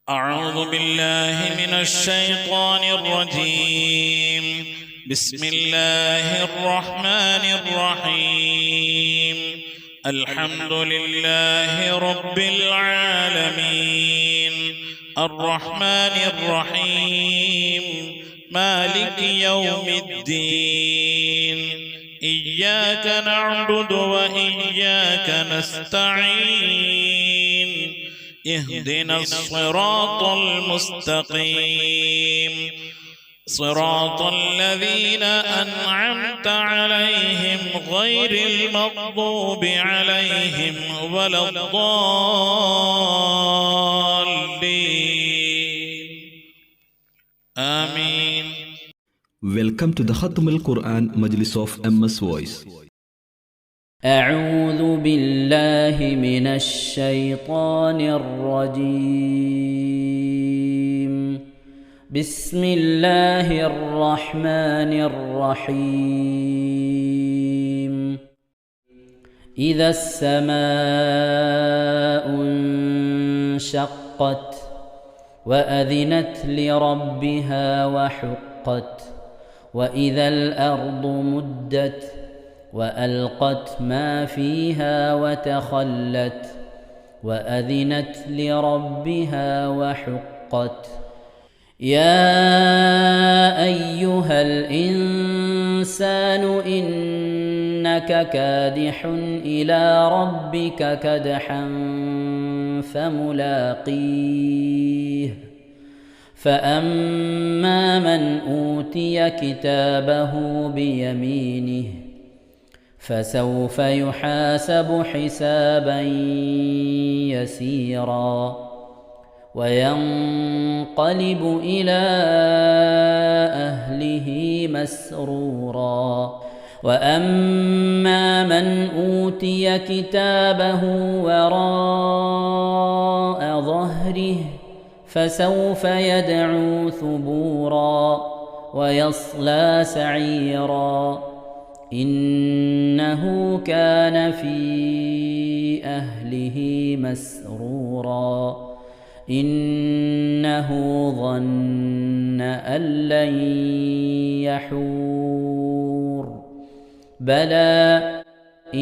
أعوذ بالله من الشيطان الرجيم. بسم الله الرحمن الرحيم. الحمد لله رب العالمين الرحمن الرحيم مالك يوم الدين إياك نعبد وإياك نستعين اهدنا الصراط المستقيم صراط الذين أنعمت عليهم غير المغضوب عليهم ولا الضالين آمين. Welcome to the Khatam al-Quran Majlis of MS Voice. أعوذ بالله من الشيطان الرجيم. بسم الله الرحمن الرحيم. إذا السماء انشقت وأذنت لربها وحقت وإذا الأرض مدت وألقت ما فيها وتخلت وأذنت لربها وحقت. يا أيها الإنسان إنك كادح إلى ربك كدحا فملاقيه. فأما من أوتي كتابه بيمينه فسوف يحاسب حسابا يسيرا وينقلب إلى أهله مسرورا. وأما من أوتي كتابه وراء ظهره فسوف يدعو ثبورا ويصلى سعيرا إنه كان في أهله مسرورا إنه ظن أن لن يحور بلى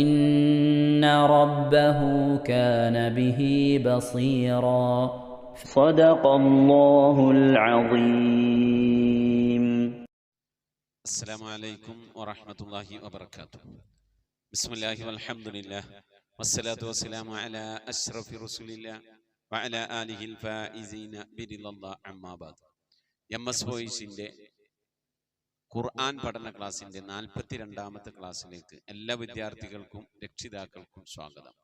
إن ربه كان به بصيرا. صدق الله العظيم. السلام عليكم ورحمة الله وبركاته. بسم الله والحمد لله والصلاة والسلام على أشرف رسول الله وعلى آله الفائزين برضا الله أما بعد. MS വോയിസിന്റെ ഖുർആൻ പഠന ക്ലാസിന്റെ 42ാമത്തെ ക്ലാസ്സിലേക്ക് എല്ലാ വിദ്യാർത്ഥികൾക്കും രക്ഷിതാക്കൾക്കും സ്വാഗതം.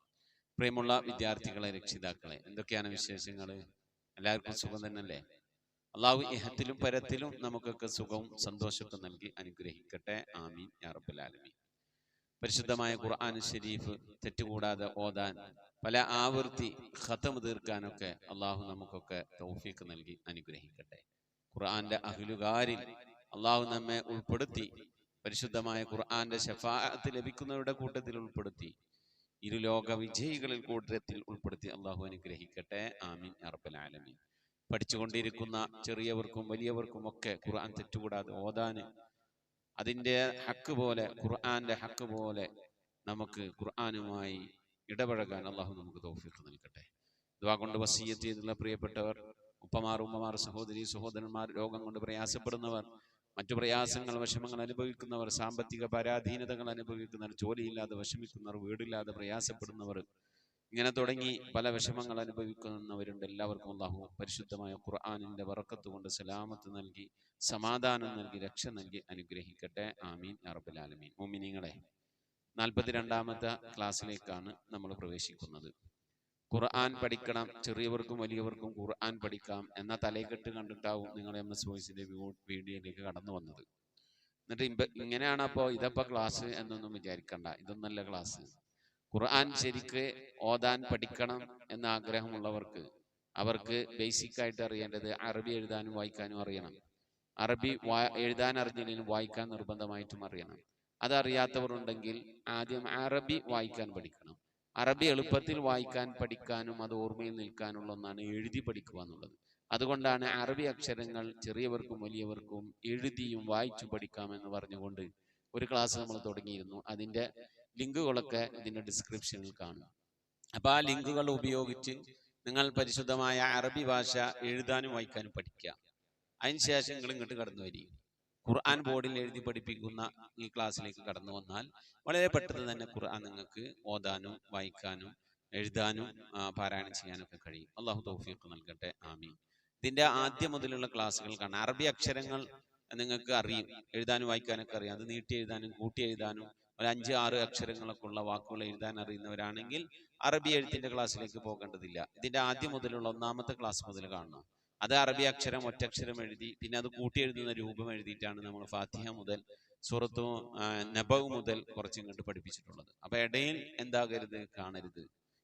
പ്രിയമുള്ള വിദ്യാർത്ഥികളെ, രക്ഷിതാക്കളെ, എന്തൊക്കെയാണ് വിശേഷങ്ങൾ? എല്ലാവർക്കും സുഖം തന്നെയല്ലേ? അള്ളാഹു ഇഹത്തിലും പരത്തിലും നമുക്കൊക്കെ സുഖവും സന്തോഷമൊക്കെ നൽകി അനുഗ്രഹിക്കട്ടെ. ആമീൻ യാ റബ്ബൽ ആലമീൻ. പരിശുദ്ധമായ ഖുർആൻ ശരീഫ് തെറ്റുകൂടാതെ ഓതാൻ, പല ആവർത്തി ഖതം തീർക്കാനൊക്കെ അള്ളാഹു നമുക്കൊക്കെ തൗഫീഖ് നൽകി അനുഗ്രഹിക്കട്ടെ. ഖുർആന്റെ അഹ്ലുകാരിൽ അള്ളാഹു നമ്മെ ഉൾപ്പെടുത്തി പരിശുദ്ധമായ ഖുർആന്റെ ശഫാഅത്ത് ലഭിക്കുന്നവരുടെ കൂട്ടത്തിൽ ഉൾപ്പെടുത്തി ഇരുലോക വിജയികളിൽ കൂട്ടത്തിൽ ഉൾപ്പെടുത്തി അള്ളാഹു അനുഗ്രഹിക്കട്ടെ. ആമീൻ യാ റബ്ബൽ ആലമീൻ. പഠിച്ചുകൊണ്ടിരിക്കുന്ന ചെറിയവർക്കും വലിയവർക്കും ഒക്കെ ഖുർആൻ തെറ്റുകൂടാതെ ഓതാൻ, അതിൻ്റെ ഹക്ക് പോലെ, ഖുർആന്റെ ഹക്ക് പോലെ നമുക്ക് ഖുർആനുമായി ഇടപഴകാൻ അള്ളാഹു നമുക്ക് തൗഫീഖ് നൽകട്ടെ. ദുആ കൊണ്ട് വസിയ്യത്ത് ചെയ്തുള്ള പ്രിയപ്പെട്ടവർ, ഉമ്മമാർ, സഹോദരി സഹോദരന്മാർ, രോഗം കൊണ്ട് പ്രയാസപ്പെടുന്നവർ, മറ്റു പ്രയാസങ്ങൾ വിഷമങ്ങൾ അനുഭവിക്കുന്നവർ, സാമ്പത്തിക പരാധീനതകൾ അനുഭവിക്കുന്നവർ, ജോലിയില്ലാതെ വിഷമിക്കുന്നവർ, വീടില്ലാതെ പ്രയാസപ്പെടുന്നവർ, ഇങ്ങനെ തുടങ്ങി പല വിഷമങ്ങൾ അനുഭവിക്കുന്നവരുണ്ട്. എല്ലാവർക്കും അല്ലാഹു പരിശുദ്ധമായ ഖുർആനിന്റെ ബറക്കത്ത് കൊണ്ട് സലാമത്ത് നൽകി, സമാധാനം നൽകി, രക്ഷ നൽകി അനുഗ്രഹിക്കട്ടെ. ആമീൻ യാ റബ്ബൽ ആലമീൻ. മുഅ്മിനീങ്ങളെ, 42ാമത്തെ ക്ലാസ്സിലേക്കാണ് നമ്മൾ പ്രവേശിക്കുന്നത്. ഖുർആൻ പഠിക്കണം, ചെറിയവർക്കും വലിയവർക്കും ഖുർആൻ പഠിക്കാം എന്ന തലക്കെട്ട് കണ്ടിട്ടാവും നിങ്ങൾ MS വോയിസിന്റെ വീഡിയോയിലേക്ക് കടന്നു വന്നത്. എന്നിട്ട് ഇങ്ങനെയാണ് അപ്പോൾ ഇതപ്പോ ക്ലാസ് എന്നൊന്നും വിചാരിക്കണ്ട, ഇതൊന്നല്ല ക്ലാസ്. ഖുർആൻ ശരിക്ക് ഓതാൻ പഠിക്കണം എന്ന ആഗ്രഹമുള്ളവർക്ക്, അവർക്ക് ബേസിക് ആയിട്ട് അറിയേണ്ടത് അറബി എഴുതാനും വായിക്കാനും അറിയണം. അറബി എഴുതാൻ അറിഞ്ഞില്ലെങ്കിലും വായിക്കാൻ നിർബന്ധമായിട്ടും അറിയണം. അതറിയാത്തവർ ഉണ്ടെങ്കിൽ ആദ്യം അറബി വായിക്കാൻ പഠിക്കണം. അറബി എളുപ്പത്തിൽ വായിക്കാൻ പഠിക്കാനും അത് ഓർമ്മയിൽ നിൽക്കാനുള്ള ഒന്നാണ് എഴുതി പഠിക്കുക എന്നുള്ളത്. അതുകൊണ്ടാണ് അറബി അക്ഷരങ്ങൾ ചെറിയവർക്കും വലിയവർക്കും എഴുതിയും വായിച്ചു പഠിക്കാമെന്ന് പറഞ്ഞുകൊണ്ട് ഒരു ക്ലാസ് നമ്മൾ തുടങ്ങിയിരുന്നു. അതിൻ്റെ ലിങ്കുകളൊക്കെ ഇതിൻ്റെ ഡിസ്ക്രിപ്ഷനിൽ കാണും. അപ്പോൾ ആ ലിങ്കുകൾ ഉപയോഗിച്ച് നിങ്ങൾ പരിശുദ്ധമായ അറബി ഭാഷ എഴുതാനും വായിക്കാനും പഠിക്കുക. അതിനുശേഷം നിങ്ങൾ ഇങ്ങോട്ട് കടന്നു വരിക. ഖുർആൻ ബോർഡിൽ എഴുതി പഠിപ്പിക്കുന്ന ഈ ക്ലാസ്സിലേക്ക് കടന്നു വന്നാൽ വളരെ പെട്ടെന്ന് തന്നെ ഖുർആൻ നിങ്ങൾക്ക് ഓതാനും വായിക്കാനും എഴുതാനും പാരായണം ചെയ്യാനൊക്കെ കഴിയും. അള്ളാഹു തൗഫീഖ് നൽകട്ടെ. ആമീൻ. ഇതിൻ്റെ ആദ്യം മുതലുള്ള ക്ലാസ്സുകൾക്കാണ്. അറബി അക്ഷരങ്ങൾ നിങ്ങൾക്ക് അറിയും, എഴുതാനും വായിക്കാനൊക്കെ അറിയാം. അത് നീട്ടി എഴുതാനും കൂട്ടി എഴുതാനും ഒരു 5-6 അക്ഷരങ്ങളൊക്കെ ഉള്ള വാക്കുകൾ എഴുതാൻ അറിയുന്നവരാണെങ്കിൽ അറബി എഴുത്തിന്റെ ക്ലാസ്സിലേക്ക് പോകേണ്ടതില്ല. ഇതിന്റെ ആദ്യം മുതലുള്ള 1ാമത്തെ ക്ലാസ് മുതൽ കാണണം. അത് അറബി അക്ഷരം ഒറ്റക്ഷരം എഴുതി പിന്നെ അത് കൂട്ടി എഴുതുന്ന രൂപം എഴുതിയിട്ടാണ് നമ്മൾ ഫാത്തിഹ മുതൽ സൂറത്തു നബവ് മുതൽ കുറച്ചിങ്ങോട്ട് പഠിപ്പിച്ചിട്ടുള്ളത്. അപ്പൊ ഇടയിൽ എന്താകരുത്, കാണരുത്.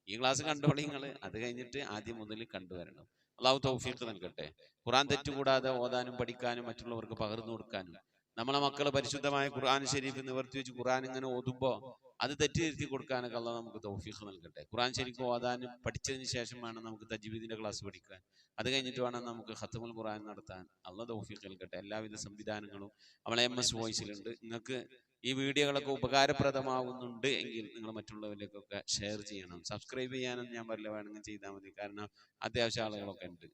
ഈ ക്ലാസ് കണ്ടോളി നിങ്ങൾ. അത് കഴിഞ്ഞിട്ട് ആദ്യം മുതൽ കണ്ടുവരണം. അള്ളാഹു തൗഫീഖ് നൽകട്ടെ. ഖുർആൻ തെറ്റുകൂടാതെ ഓതാനും പഠിക്കാനും മറ്റുള്ളവർക്ക് പകർന്നു കൊടുക്കാനും നമ്മളെ മക്കള് പരിശുദ്ധമായ ഖുർആൻ ശരീഫ് നിവർത്തി വെച്ച് ഖുർആൻ ഇങ്ങനെ ഓതുമ്പോൾ അത് തെറ്റി തിരുത്തി കൊടുക്കാനൊക്കെ അള്ളാഹു നമുക്ക് തൗഫീഖ് നൽകട്ടെ. ഖുർആൻ ശരീഫ് ഓതാനും പഠിച്ചതിന് ശേഷം വേണം നമുക്ക് തജ്വീദിന്റെ ക്ലാസ് പഠിക്കാൻ. അത് കഴിഞ്ഞിട്ട് വേണം നമുക്ക് ഖത്മുൽ ഖുർആൻ നടത്താൻ. അള്ളാഹു തൗഫീഖ് നൽകട്ടെ. എല്ലാവിധ സംവിധാനങ്ങളും നമ്മളെ MS വോയിസിലുണ്ട്. നിങ്ങൾക്ക് ഈ വീഡിയോകളൊക്കെ ഉപകാരപ്രദമാവുന്നുണ്ട് എങ്കിൽ നിങ്ങൾ മറ്റുള്ളവരിലേക്കൊക്കെ ഷെയർ ചെയ്യണം. സബ്സ്ക്രൈബ് ചെയ്യാനൊന്നും ഞാൻ പറയില്ല, വേണമെങ്കിൽ ചെയ്താൽ മതി. കാരണം അത്യാവശ്യം ആളുകളൊക്കെ ഉണ്ട്.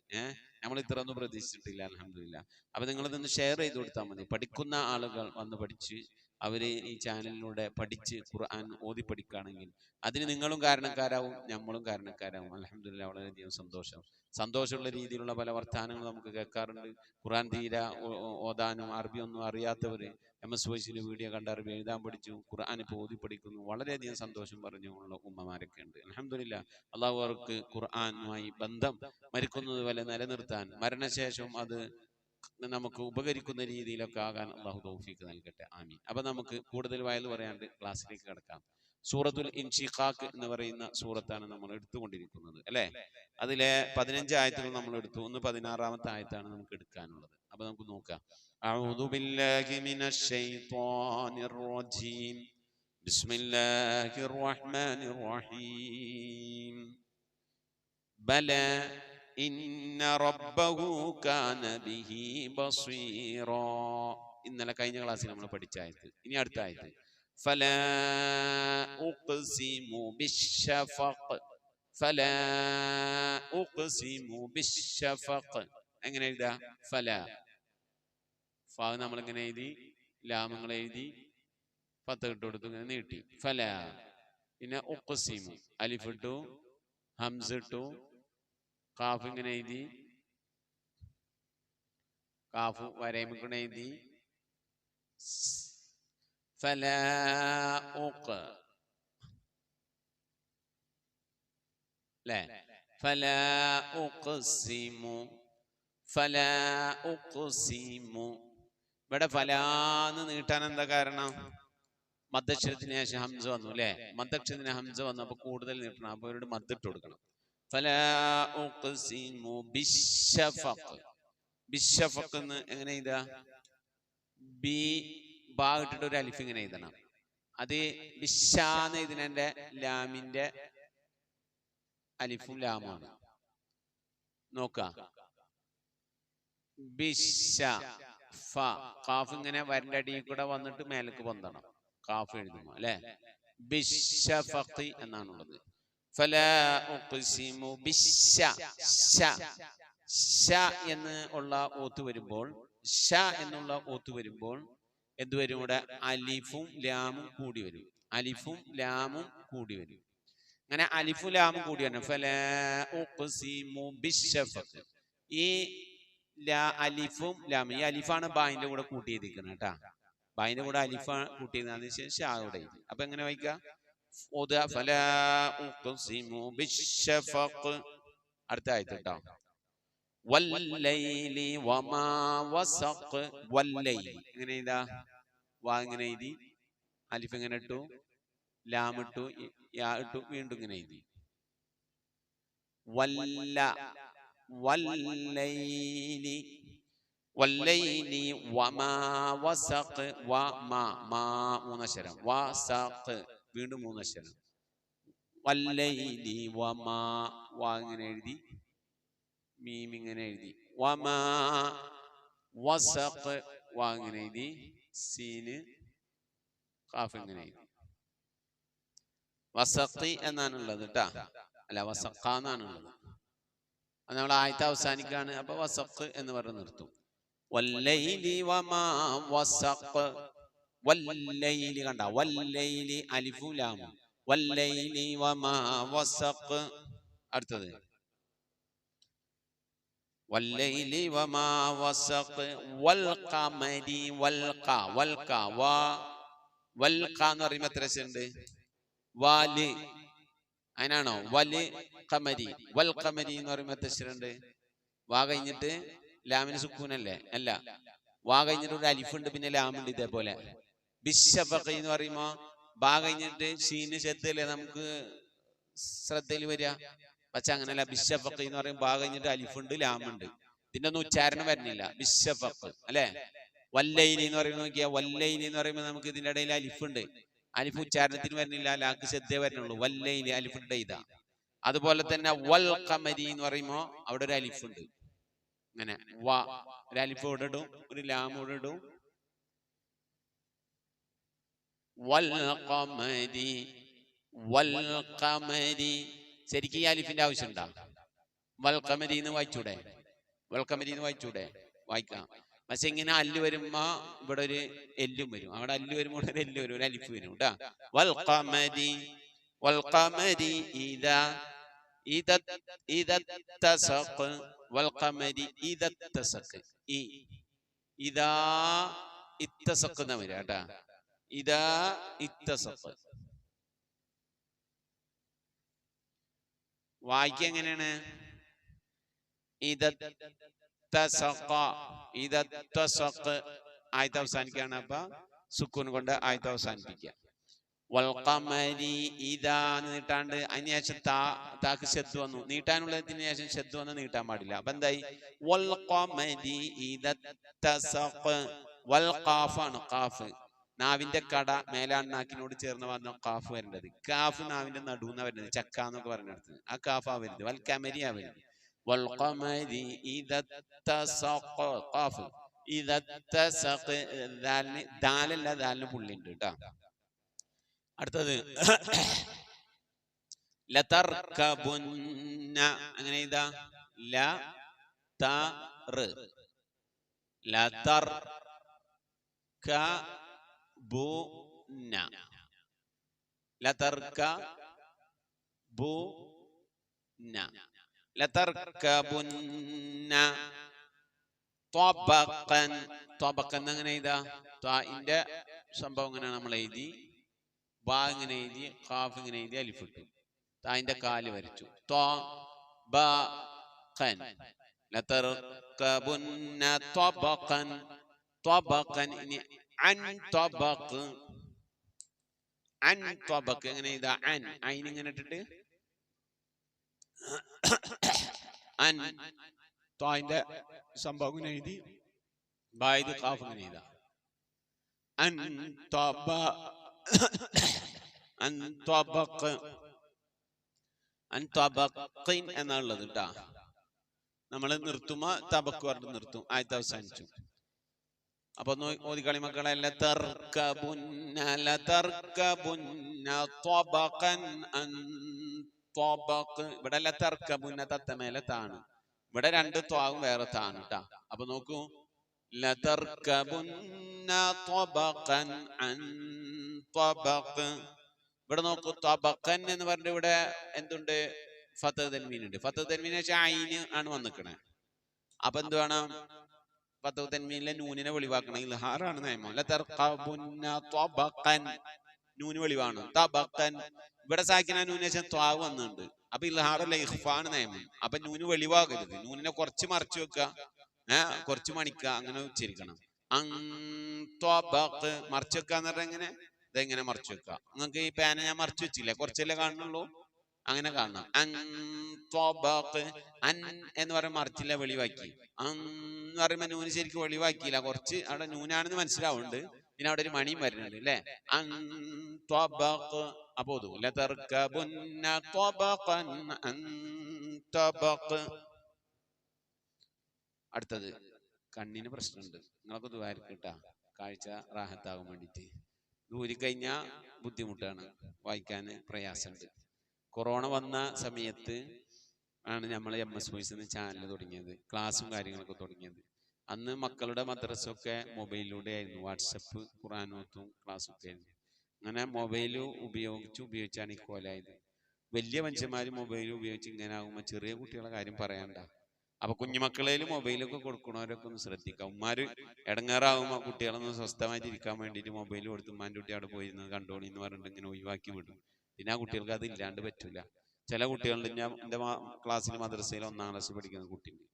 നമ്മൾ ഇത്ര ഒന്നും പ്രതീക്ഷിച്ചിട്ടില്ല, അൽഹംദുലില്ലാ. അപ്പൊ നിങ്ങളിതൊന്ന് ഷെയർ ചെയ്ത് കൊടുത്താൽ മതി. പഠിക്കുന്ന ആളുകൾ വന്ന് പഠിച്ച് അവര് ഈ ചാനലിലൂടെ പഠിച്ച് ഖുർആൻ ഓതി പഠിക്കുകയാണെങ്കിൽ അതിന് നിങ്ങളും കാരണക്കാരാവും, നമ്മളും കാരണക്കാരാവും. അൽഹംദുലില്ലാ, വളരെയധികം സന്തോഷമുള്ള രീതിയിലുള്ള പല വർത്താനങ്ങൾ നമുക്ക് കേൾക്കാറുണ്ട്. ഖുർആൻ തീരെ ഓതാനും അറബി ഒന്നും അറിയാത്തവര് MS വോയിസിൽ വീഡിയോ കണ്ട് അറബി എഴുതാൻ പഠിച്ചു, ഖുർആൻ ഇപ്പോൾ ഓതി പഠിക്കുന്നു. വളരെയധികം സന്തോഷം പറഞ്ഞുള്ള ഉമ്മമാരൊക്കെ ഉണ്ട്. അൽഹംദുലില്ലാ, അള്ളാഹു അവർക്ക് ഖുർആനുമായി ബന്ധം മരിക്കുന്നത് വരെ നിലനിർത്താൻ, മരണശേഷം അത് നമുക്ക് ഉപകരിക്കുന്ന രീതിയിലൊക്കെ ആകാൻ അള്ളാഹു തൗഫീഖ് നൽകട്ടെ. ആമീൻ. അപ്പൊ നമുക്ക് കൂടുതൽ വയൽ പറയാണ്ട് ക്ലാസ്സിലേക്ക് കിടക്കാം. സൂറത്തുൽ ഇൻഷിഖാഖ് എന്ന് പറയുന്ന സൂറത്താണ് നമ്മൾ എടുത്തുകൊണ്ടിരിക്കുന്നത്, അല്ലെ? അതിലെ 15 ആയത്തുകൾ നമ്മൾ എടുത്തു. 16-ാമത്തെ ആയത്താണ് നമുക്ക് എടുക്കാനുള്ളത്. അപ്പൊ നമുക്ക് നോക്കാം. അഊദു ബില്ലാഹി മിനശ് ശൈത്വാനിർ റജീം. ബിസ്മില്ലാഹിർ റഹ്മാനിർ റഹീം. ബലാ ഇന്ന റബ്ബഹു കാന ബിഹി ബസീറാ. ഇന്നലെ കഴിഞ്ഞ ക്ലാസ്സിൽ നമ്മൾ പഠിച്ച ആയത്ത്. ഇനി അടുത്ത ആയത്ത്. ഫലാ ഉഖ്സിമു ബിശ്ശഫഖ്. ഫലാ ഉഖ്സിമു ബിശ്ശഫഖ്. എങ്ങനെ എഴുതാ? ഫലാ. ഫാ നമ്മൾ ഇങ്ങനെ എഴുതി, ലാമങ്ങൾ എഴുതി, ഫത്ത് ഇട്ട് കൊടുത്തു, ഇങ്ങനെ നീട്ടി. ഫലാ. പിന്നെ ഉഖ്സിമു, അലിഫ് ഇട്ടു, ഹംസ ഇട്ടു, കാഫ് ഇങ്ങനെ എഴുതി, കാഫ് വരയമിക്കണ എഴുതി. ഫലാ ഉഖ്, ല്ലേ? ഫലാ ഉഖ്സിമു, ഫലാ ഉഖ്സിമു. ഇവിടെ ഫലാന്ന് നീട്ടാൻ എന്താ കാരണം? മദ്ദക്ഷരത്തിന് ശേഷം ഹംസ വന്നു, അല്ലെ? മദ്ദക്ഷരത്തിന് ഹംസ വന്നു, അപ്പൊ കൂടുതൽ നീട്ടണം. അപ്പൊ അവരോട് മദ്ദിട്ട് കൊടുക്കണം. ഫലാ ഉഖ്സിമു ബിശ്ശഫഖ്. ബിശ്ശഫഖ് എന്ന് എങ്ങനെ എഴുതാ? ബി ബാ ഇട്ടിട്ട് ഒരു അലിഫ് ഇങ്ങനെ എഴുതണം. അത് ബിശ്ശാന്ന് എഴുതുന്നതിന്റെ ലാമിന്റെ അലിഫും ലാമാണ്. നോക്ക. ബിശ്ശ ഫ, കാഫ് ഇങ്ങനെ വരന്റെ അടിയിൽ കൂടെ വന്നിട്ട് മേലേക്ക് പൊന്തണം. കാഫ് എഴുതുമോ, അല്ലെ? ബിശ്ശഫഖി എന്നാണുള്ളത്. ഫലാ ഉഖ്സിമു ബിശ്ശ. ശ എന്ന് ഉള്ള ഓത്ത് വരുമ്പോൾ, ഷ എന്നുള്ള ഓത്ത് വരുമ്പോൾ എന്തുവരും? ഇവിടെ അലിഫും ലാമും കൂടി വരും. അലിഫും ലാമും കൂടി വരും. അങ്ങനെ അലിഫും ലാമും കൂടി വരണം. ഫലാ ഉഖ്സിമു ബിശ്ശഫഖ്. ഈ അലിഫും ലാമും, ഈ അലിഫാണ് ബായിന്റെ കൂടെ കൂട്ടിയിരിക്കുന്നത് കേട്ടാ. ബായിന്റെ കൂടെ അലിഫ കൂട്ടിയിരുന്നത്, അതിനുശേഷം ഷാ കൂടെ എഴുതി. അപ്പൊ എങ്ങനെ വായിക്കാം? ഫലാ ഉഖ്സിമു ബിശ്ശഫഖ്. അടുത്ത ആയത്ത് കേട്ടോ. വല്ലൈലി വമാ വസഖ്. വല്ലൈലി എങ്ങനെ എഴുതാ? വാ ഇങ്ങനെ എഴുതി, അലിഫ് ഇങ്ങനെ ഇട്ടു, ലാം ഇട്ടു, യാ ഇട്ടു, വീണ്ടും ഇങ്ങനെ എഴുതി. വല്ല, വല്ലൈലി, വല്ലൈലി വമാ വസഖ്. വമാ, മാ 3 അക്ഷരം. വസഖ് വീണ്ടും 3 അക്ഷരം. വല്ലൈലി വമാ, വാ ഇങ്ങനെ എഴുതി, മീം ഇങ്ങനെ എഴുതി. വമാ വസഖ് വാ ഇങ്ങനെ എഴുതി. സീന് ഖാഫ് ഇങ്ങനെ എഴുതി. വസഖി എന്നാണുള്ളത് കേട്ടാ, അല്ല വസഖ എന്നാണുള്ളത്. അത് നമ്മൾ ആയത്ത് അവസാനിക്കാണ്. അപ്പൊ വസഖ് എന്ന് പറഞ്ഞ് നിർത്തും. വല്ലൈലി വമാ വസഖ്. വല്ലൈലി കണ്ട, വല്ലൈലി അലിഫും ലാമും. വല്ലൈലി വമാ വസഖ്. അടുത്തത് വല്ലൈലി വമാ വസഖ് വൽ ഖമരി വൽഖ. വൽഖ വാ വൽഖ എന്ന് പറയുമ്പോൾ എത്ര ഉണ്ട്? വാല്. അതിനാണോ വല് ഖമരി? വൽ ഖമരി എന്ന് പറയുമ്പോൾ എത്ര ഉണ്ട്? വാ കഴിഞ്ഞിട്ട് ലാമിന് സുക്കൂനല്ലേ? അല്ല, വാ കഴിഞ്ഞിട്ട് ഒരു അലിഫുണ്ട്, പിന്നെ ലാമുണ്ട്. ഇതേപോലെ ബിശഫഖ് എന്ന് പറയുമ്പോ ബാ കഴിഞ്ഞിട്ട് ഷീന് ശബ്ദല്ലേ നമുക്ക് ശ്രദ്ധയിൽ വരിക. പക്ഷെ അങ്ങനല്ല. ബിശഫഖ് എന്ന് പറയുമ്പോൾ ബാ കഴിഞ്ഞിട്ട് അലിഫുണ്ട്, ലാമുണ്ട്. ഇതിന്റെ ഒന്നും ഉച്ചാരണം വരുന്നില്ല. ബിശഫഖ് അല്ലെ. വല്ലൈലി എന്ന് പറയുമ്പോൾ നോക്കിയാ, വല്ലൈലി എന്ന് പറയുമ്പോൾ നമുക്ക് ഇതിന്റെ ഇടയിൽ അലിഫുണ്ട്. അലിഫ് ഉച്ചാരണത്തിന് വരുന്നില്ല, ലാക്ക് ശ്രദ്ധയെ വരുന്നുള്ളൂ. വല്ലൈലി അലിഫുണ്ട് ഇതാ. അതുപോലെ തന്നെ വൽ ഖമരി എന്ന് പറയുമ്പോ അവിടെ ഒരു അലിഫുണ്ട്. അങ്ങനെ വാ ഒരു അലിഫ് ഇവിടെ ഇടും, ഒരു ലാം ഇവിടെ ഇടും. വൽ ഖമരി വൽ ഖമരി. ശരിക്കും ഈ അലിഫിന്റെ ആവശ്യമുണ്ടോ? വൽ ഖമരി എന്ന് വായിച്ചൂടെ? വൽ ഖമരി എന്ന് വായിച്ചൂടെ? വായിക്കാം. പക്ഷെ ഇങ്ങനെ അല്ല് വരുമ്പോ ഇവിടെ ഒരു എല്ലും വരും. അവിടെ അല്ല് വരുമ്പോൾ ഒരു എല്ല് വരും, ഒരു അലിഫ് വരും കേട്ടാ. വൽ ഖമരി വൽ ഖമരി ഇദാ ഇദത്തസഖ്. വൽ ഖമരി ഇദത്തസഖ്. ഇദാ ഇത്തസഖ് എന്ന് വരിക കേട്ടാ. ഇദാ ഇത്തസഖ്. വായിക്കുക എങ്ങനെയാണ്? ആയത്ത് അവസാനിക്കാണ്. അപ്പൊ സുക്കൂൻ കൊണ്ട് ആയത്ത് അവസാനിപ്പിക്കുക. വൽ ഖമരി ഇദാ നീട്ടാണ്ട് അതിന് ശേഷം താക്ക് ശബ്ദ് വന്നു. നീട്ടാനുള്ളതിന് ശേഷം ശബ്ദ് വന്ന് നീട്ടാൻ പാടില്ല. അപ്പൊ എന്തായി? വൽ ഖമരി ഇദത്തസഖ്. വൽ ഖാഫാണ്, ഖാഫ് നാവിന്റെ കട മേലാണ്ണാക്കിനോട് ചേർന്ന് വന്ന ഖാഫ് വരേണ്ടത്. കാഫ് നാവിന്റെ നടുന്ന വരുന്നത്, ചക്ക എന്നൊക്കെ പറഞ്ഞെടുത്തത്. ആ കാഫാ വരുന്നത്. വൽ ഖമരിയാ വരുന്നത്. വൽ ഖമരി ഇദത്തസഖ്. ഖാഫ് ഇദത്തസഖ്. ദാലല്ല, ദാലിന് പുള്ളിണ്ട് കേട്ടാ. അടുത്തത് ലതർകബുന്ന. അങ്ങനെ ഇതാ ല തർ ലതർകബുന്ന. ലതർകബുന്ന ലതർകബുന്ന ത്വബഖൻ. ത്വബഖൻ അങ്ങനെ ഇതാ. ത്വാഇന്റെ സംഭവം ഇങ്ങനെ നമ്മൾ എഴുതി, ബാ ഇങ്ങനെ എഴുതി, ഖാഫ് ഇങ്ങനെ എഴുതി, അലിഫിട്ടു, തായിന്റെ കാല് വരച്ചു. ത്വബഖൻ ലതർകബുന്ന ത്വബഖൻ. ത്വബഖൻ. ഇനി അൻ ത്വബഖ്. അൻ ത്വബഖ് എങ്ങനെ ഇതാ? അൻ ഐൻ ഇങ്ങനെ ഇട്ടിട്ട് അൻ ത്വായിന്റെ സംഭവം ഇങ്ങനെ എഴുതി, ബായത് ഖാഫ് ഇങ്ങനെ എഴുതാ. അൻ ത്വബ അൻ ത്വബഖ്. അൻ ത്വബഖിൻ എന്നുള്ളത് കേട്ടാ. നമ്മൾ നിർത്തുമ്പോ തബക്ക് പറഞ്ഞ് നിർത്തും. ആയത്ത് അവസാനിച്ചു. അപ്പൊ ഓതിക്കളി മക്കളെ. ലതർകബുന്ന ലതർകബുന്ന ത്വബഖൻ അൻ ത്വബഖ്. ഇവിടെ ലതർകബുന്ന തത്തമേലെ താണ്. ഇവിടെ രണ്ട് ത്വാവും വേറെ താണ് കേട്ടാ. അപ്പൊ നോക്കൂ, ലതർകബുന്ന ത്വബഖൻ അൻ ത്വബഖ്. ഇവിടെ നോക്കൂ, ത്വബഖൻ എന്ന് പറഞ്ഞിട്ട് ഇവിടെ എന്തുണ്ട്? ഫത്ഹ് തൻവീൻ ഉണ്ട്. ഫത്ഹ് തൻവീന് ശേഷം ഐന് ആണ് വന്നിക്കണേ. അപ്പൊ എന്ത് വേണം? ഫത്ഹ് തൻവീനിലെ നൂനിനെ വെളിവാക്കണം. ഇൽഹാറാണ് നിയമം. ലതർകബുന്ന ത്വബഖൻ. നൂന് വെളിവാണ്. തബഖൻ. ഇവിടെ സാക്കിന നൂന് ശേഷം ത്വാവ് വന്നിട്ടുണ്ട്. അപ്പൊ ഇൽഹാറല്ല, ഇഖ്ഫാണ് നിയമം. അപ്പൊ നൂന് വെളിവാകരുത്. നൂനിനെ കുറച്ച് മറച്ചു വെക്കുക, കുറച്ച് മണിക്കുക, അങ്ങനെ ഉച്ചരിക്കണം. അൻ ത്വബഖ്. മറച്ചു വെക്കുക എന്ന് പറഞ്ഞാൽ എങ്ങനെ? ഇതെങ്ങനെ മറച്ചു വെക്കുക? നിങ്ങൾക്ക് ഈ പേന ഞാൻ മറച്ചു വെച്ചില്ലേ, കുറച്ചല്ലേ കാണുന്നുള്ളൂ, അങ്ങനെ കാണണം. അൻ ത്വബഖ്. അൻ എന്ന് പറയുമ്പോൾ മറിച്ചില്ല, വെളിവാക്കി. അൻ എന്ന് പറയുമ്പോ നൂന് ശരിക്കും വെളിവാക്കിയില്ല, കുറച്ച് അവിടെ നൂനാണെന്ന് മനസ്സിലാവുന്നുണ്ട്. പിന്നെ അവിടെ ഒരു മണിയും വരുന്നുണ്ട് അല്ലേ? അൻ ത്വബഖ്. അപ്പോ ലതർകബുന്ന ത്വബഖൻ അൻ ത്വബഖ്. അടുത്തത് കണ്ണിന് പ്രശ്നമുണ്ട്, നിങ്ങളൊക്കെ ദ്വാരക്കിട്ടാ കാഴ്ച റാഹത്താകാൻ വേണ്ടിയിട്ട്. ഊരിക്കഴിഞ്ഞാൽ ബുദ്ധിമുട്ടാണ്, വായിക്കാൻ പ്രയാസമുണ്ട്. കൊറോണ വന്ന സമയത്ത് ആണ് നമ്മൾ MS വോയിസ് ചാനൽ തുടങ്ങിയത്, ക്ലാസ്സും കാര്യങ്ങളൊക്കെ തുടങ്ങിയത്. അന്ന് മക്കളുടെ മദ്രസൊക്കെ മൊബൈലിലൂടെ ആയിരുന്നു, വാട്സപ്പ് ഖുർആനോത്തും ക്ലാസ്സും ഒക്കെ ആയിരുന്നു. അങ്ങനെ മൊബൈൽ ഉപയോഗിച്ചാണ് ഈ കോലായത്. വലിയ മനുഷ്യന്മാർ മൊബൈൽ ഉപയോഗിച്ച് ഇങ്ങനെ ആകുമ്പോൾ ചെറിയ കുട്ടികളുടെ കാര്യം പറയണ്ട. അപ്പൊ കുഞ്ഞുമക്കളേൽ മൊബൈലൊക്കെ കൊടുക്കണവരൊക്കെ ഒന്ന് ശ്രദ്ധിക്കാം. ഉമ്മാര് ഇടങ്ങാറാകുമ്പോൾ കുട്ടികളൊന്ന് സ്വസ്ഥമായിട്ട് ഇരിക്കാൻ വേണ്ടിയിട്ട് മൊബൈൽ കൊടുത്ത് ഉമ്മാൻ്റെ കുട്ടി അവിടെ പോയിരുന്നത് കണ്ടോളി എന്ന് പറഞ്ഞിട്ട് ഇങ്ങനെ ഒഴിവാക്കി വിടും. പിന്നെ ആ കുട്ടികൾക്ക് അത് ഇല്ലാണ്ട് പറ്റൂല. ചില കുട്ടികളുണ്ട്, ഞാൻ എൻ്റെ ക്ലാസ്സിൽ മദ്രസയിൽ 1ാം ക്ലാസ്സിൽ പഠിക്കുന്ന കുട്ടിയുണ്ട്,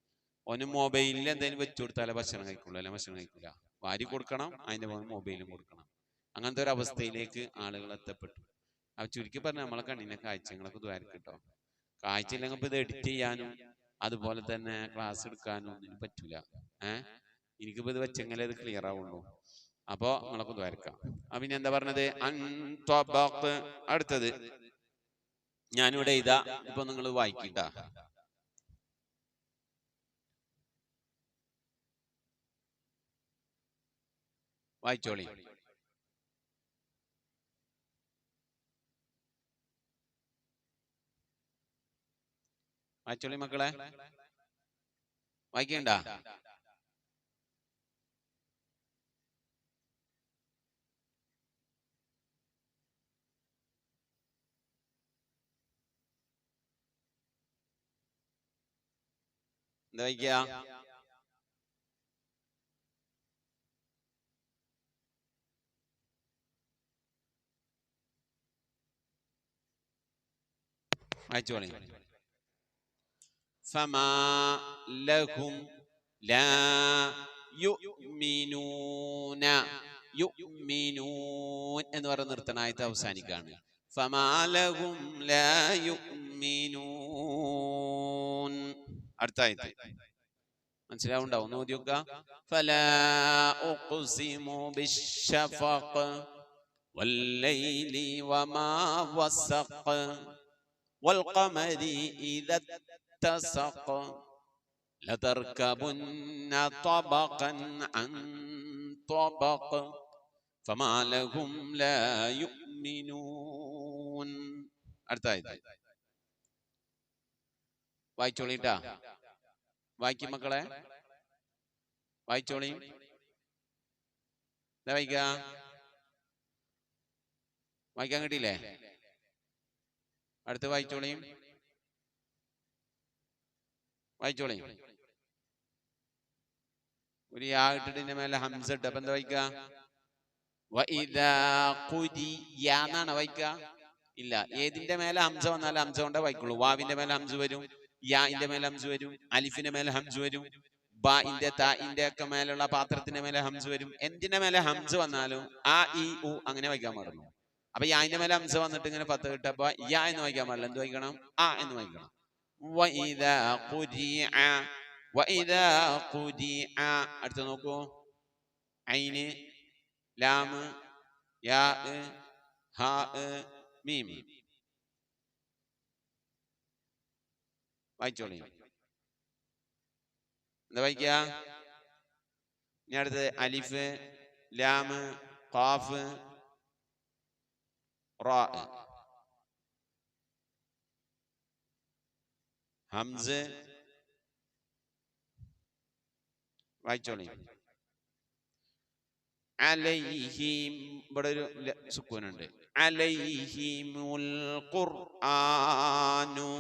ഓന് മൊബൈലിൽ എന്തെങ്കിലും വെച്ചു കൊടുത്താലേ ഭക്ഷണം കഴിക്കുള്ളൂ, അല്ലെ ഭക്ഷണം കഴിക്കൂല. വാരി കൊടുക്കണം, അതിൻ്റെ പോലെ മൊബൈലും കൊടുക്കണം. അങ്ങനത്തെ ഒരു അവസ്ഥയിലേക്ക് ആളുകൾ എത്തപ്പെട്ടു. അത് ചുരുക്കി പറഞ്ഞാൽ നമ്മളെ കണ്ണിനെ കാഴ്ചകളൊക്കെ ദ്വാരക്കിട്ടോ. കാഴ്ച ഇല്ലെങ്കിൽ ഇപ്പൊ ഇത് എഡിറ്റ് ചെയ്യാനും അതുപോലെ തന്നെ ക്ലാസ് എടുക്കാനും ഒന്നും പറ്റൂല. എനിക്കിപ്പോ ഇത് വെച്ചെങ്കിലേ ഇത് ക്ലിയർ ആവുള്ളൂ. അപ്പോ നിങ്ങളൊക്കെ ദ്വാരക്കാം. പിന്നെ എന്താ പറഞ്ഞത്? അടുത്തത് ഞാനിവിടെ ഇതാ, ഇപ്പൊ നിങ്ങൾ വായിക്കട്ട. വായിച്ചോളി. വായിച്ചോളി മക്കളെ, വായിക്കണ്ട? എന്താ വായിക്കുക? വായിച്ചോളി. ഫമാ ലഹും ലാ യുഅ്മിനൂന. യുഅ്മിനൂൻ എന്ന് പറഞ്ഞ നിർത്തനായിട്ട് അവസാനിക്കാണ്. ഫമാ ലഹും ലാ യുഅ്മിനൂൻ. അടുത്ത ആയത്ത് മനസ്സിലാവുണ്ടാവും, ഒന്ന് ഓതി നോക്കുക. ഫലാ ഉഖ്സിമു ബിശ്ശഫഖ് വല്ലൈലി വമാ വസഖ് والقمر إذا اتسق لتركبن طبقا عن طبق فما لهم لا يؤمنون. അടുത്ത ആയത്ത് വായിച്ചോളിട്ടാ. വായിക്കും മക്കളെ, വായിച്ചോളി. എന്താ വായിക്കാൻ കിട്ടിയില്ലേ? അടുത്ത് വായിച്ചോളിയും, വായിച്ചോളിയും. ഒരു യാ ഇട്ടിട്ട് മേലെ ഹംസ ഇട്ട്, അപ്പൊ എന്താ വായിക്കുക? എന്നാണ് വായിക്കുക? ഇല്ല, ഏതിന്റെ മേലെ ഹംസ വന്നാലും ഹംസ കൊണ്ടേ വായിക്കുള്ളൂ. വാവിന്റെ മേലെ ഹംസ വരും, യാന്റെ മേലെ ഹംസ വരും, അലിഫിന്റെ മേലെ ഹംസ വരും, ബാഇന്റെ താഇന്റെ ഒക്കെ മേലുള്ള പാത്രത്തിന്റെ മേലെ ഹംസ വരും. എന്തിന്റെ മേലെ ഹംസ വന്നാലും ആ ഇ ഉ അങ്ങനെ വായിക്കാൻ പാടുള്ളൂ. അപ്പൊ യാന്റെ മേലെ ഹംസ വന്നിട്ട് ഇങ്ങനെ 10 കിട്ടപ്പോ യാ എന്ന് വായിക്കാൻ പാടില്ല. എന്ത് വായിക്കണം? ആ എന്ന് വായിക്കണം. അടുത്ത നോക്കൂ. ഐന്, ലാമ്, യാ, ഹാ, മീം. വായിച്ചോളി. എന്താ വായിക്ക? ഇനി അടുത്തത് അലിഫ്, ലാമ്, ഖാഫ്, റാ, ഹംസ്. വായിച്ചോളി. അലൈഹിം, ഇവിടെ ഒരു സുക്കൂനുണ്ട്. അലൈഹിമുൽ ഖുർആനു,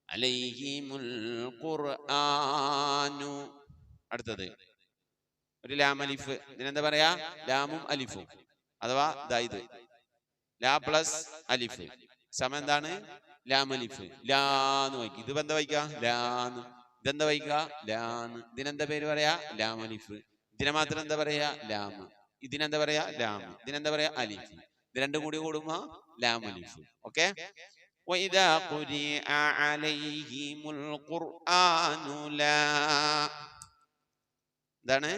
അലൈഹിമുൽ ഖുർആനു. അടുത്തത് ഒരു ലാം അലിഫ്. ഇതിനെന്താ പറയാ? ലാമും അലിഫും, അഥവാ ഇത് ലാ പ്ലസ് അലിഫ് സമയം എന്താണ്? ലാം അലിഫ്. ലാന്ന് വായിക്കും. ഇത് എന്താ വായിക്ക? ലാന്ന്. ഇതെന്താ വായിക്ക? ലാന്ന്. ഇതിനെന്താ പേര് പറയാ? ലാം അലിഫ്. ഇതിനെ മാത്രം എന്താ പറയാ? ലാമ്. ഇതിനെന്താ പറയാ? ലാമ്. ഇതിനെന്താ പറയാ? അലിഫ്. ഇത് രണ്ടും കൂടി കൂടുമ്പോ ലാം അലിഫ്. ഓക്കെ. وَإِذَا قُرِئَ عَلَيْهِمُ الْقُرْآنُ لَا, എന്താണ്?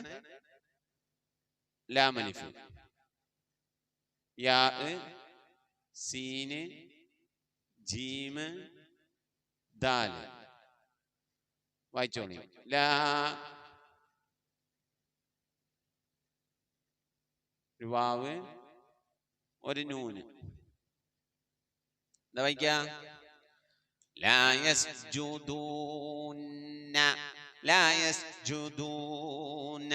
ലാം അലിഫ്. യാ, സീന്, ജീമ്, ദാല്. വായിച്ചോളി. ലാ ഒരു വാവ് ഒരു നൂന്. എന്താ വായിക്ക? ലാ യസ്ജുദൂന, ലാ യസ്ജുദൂന.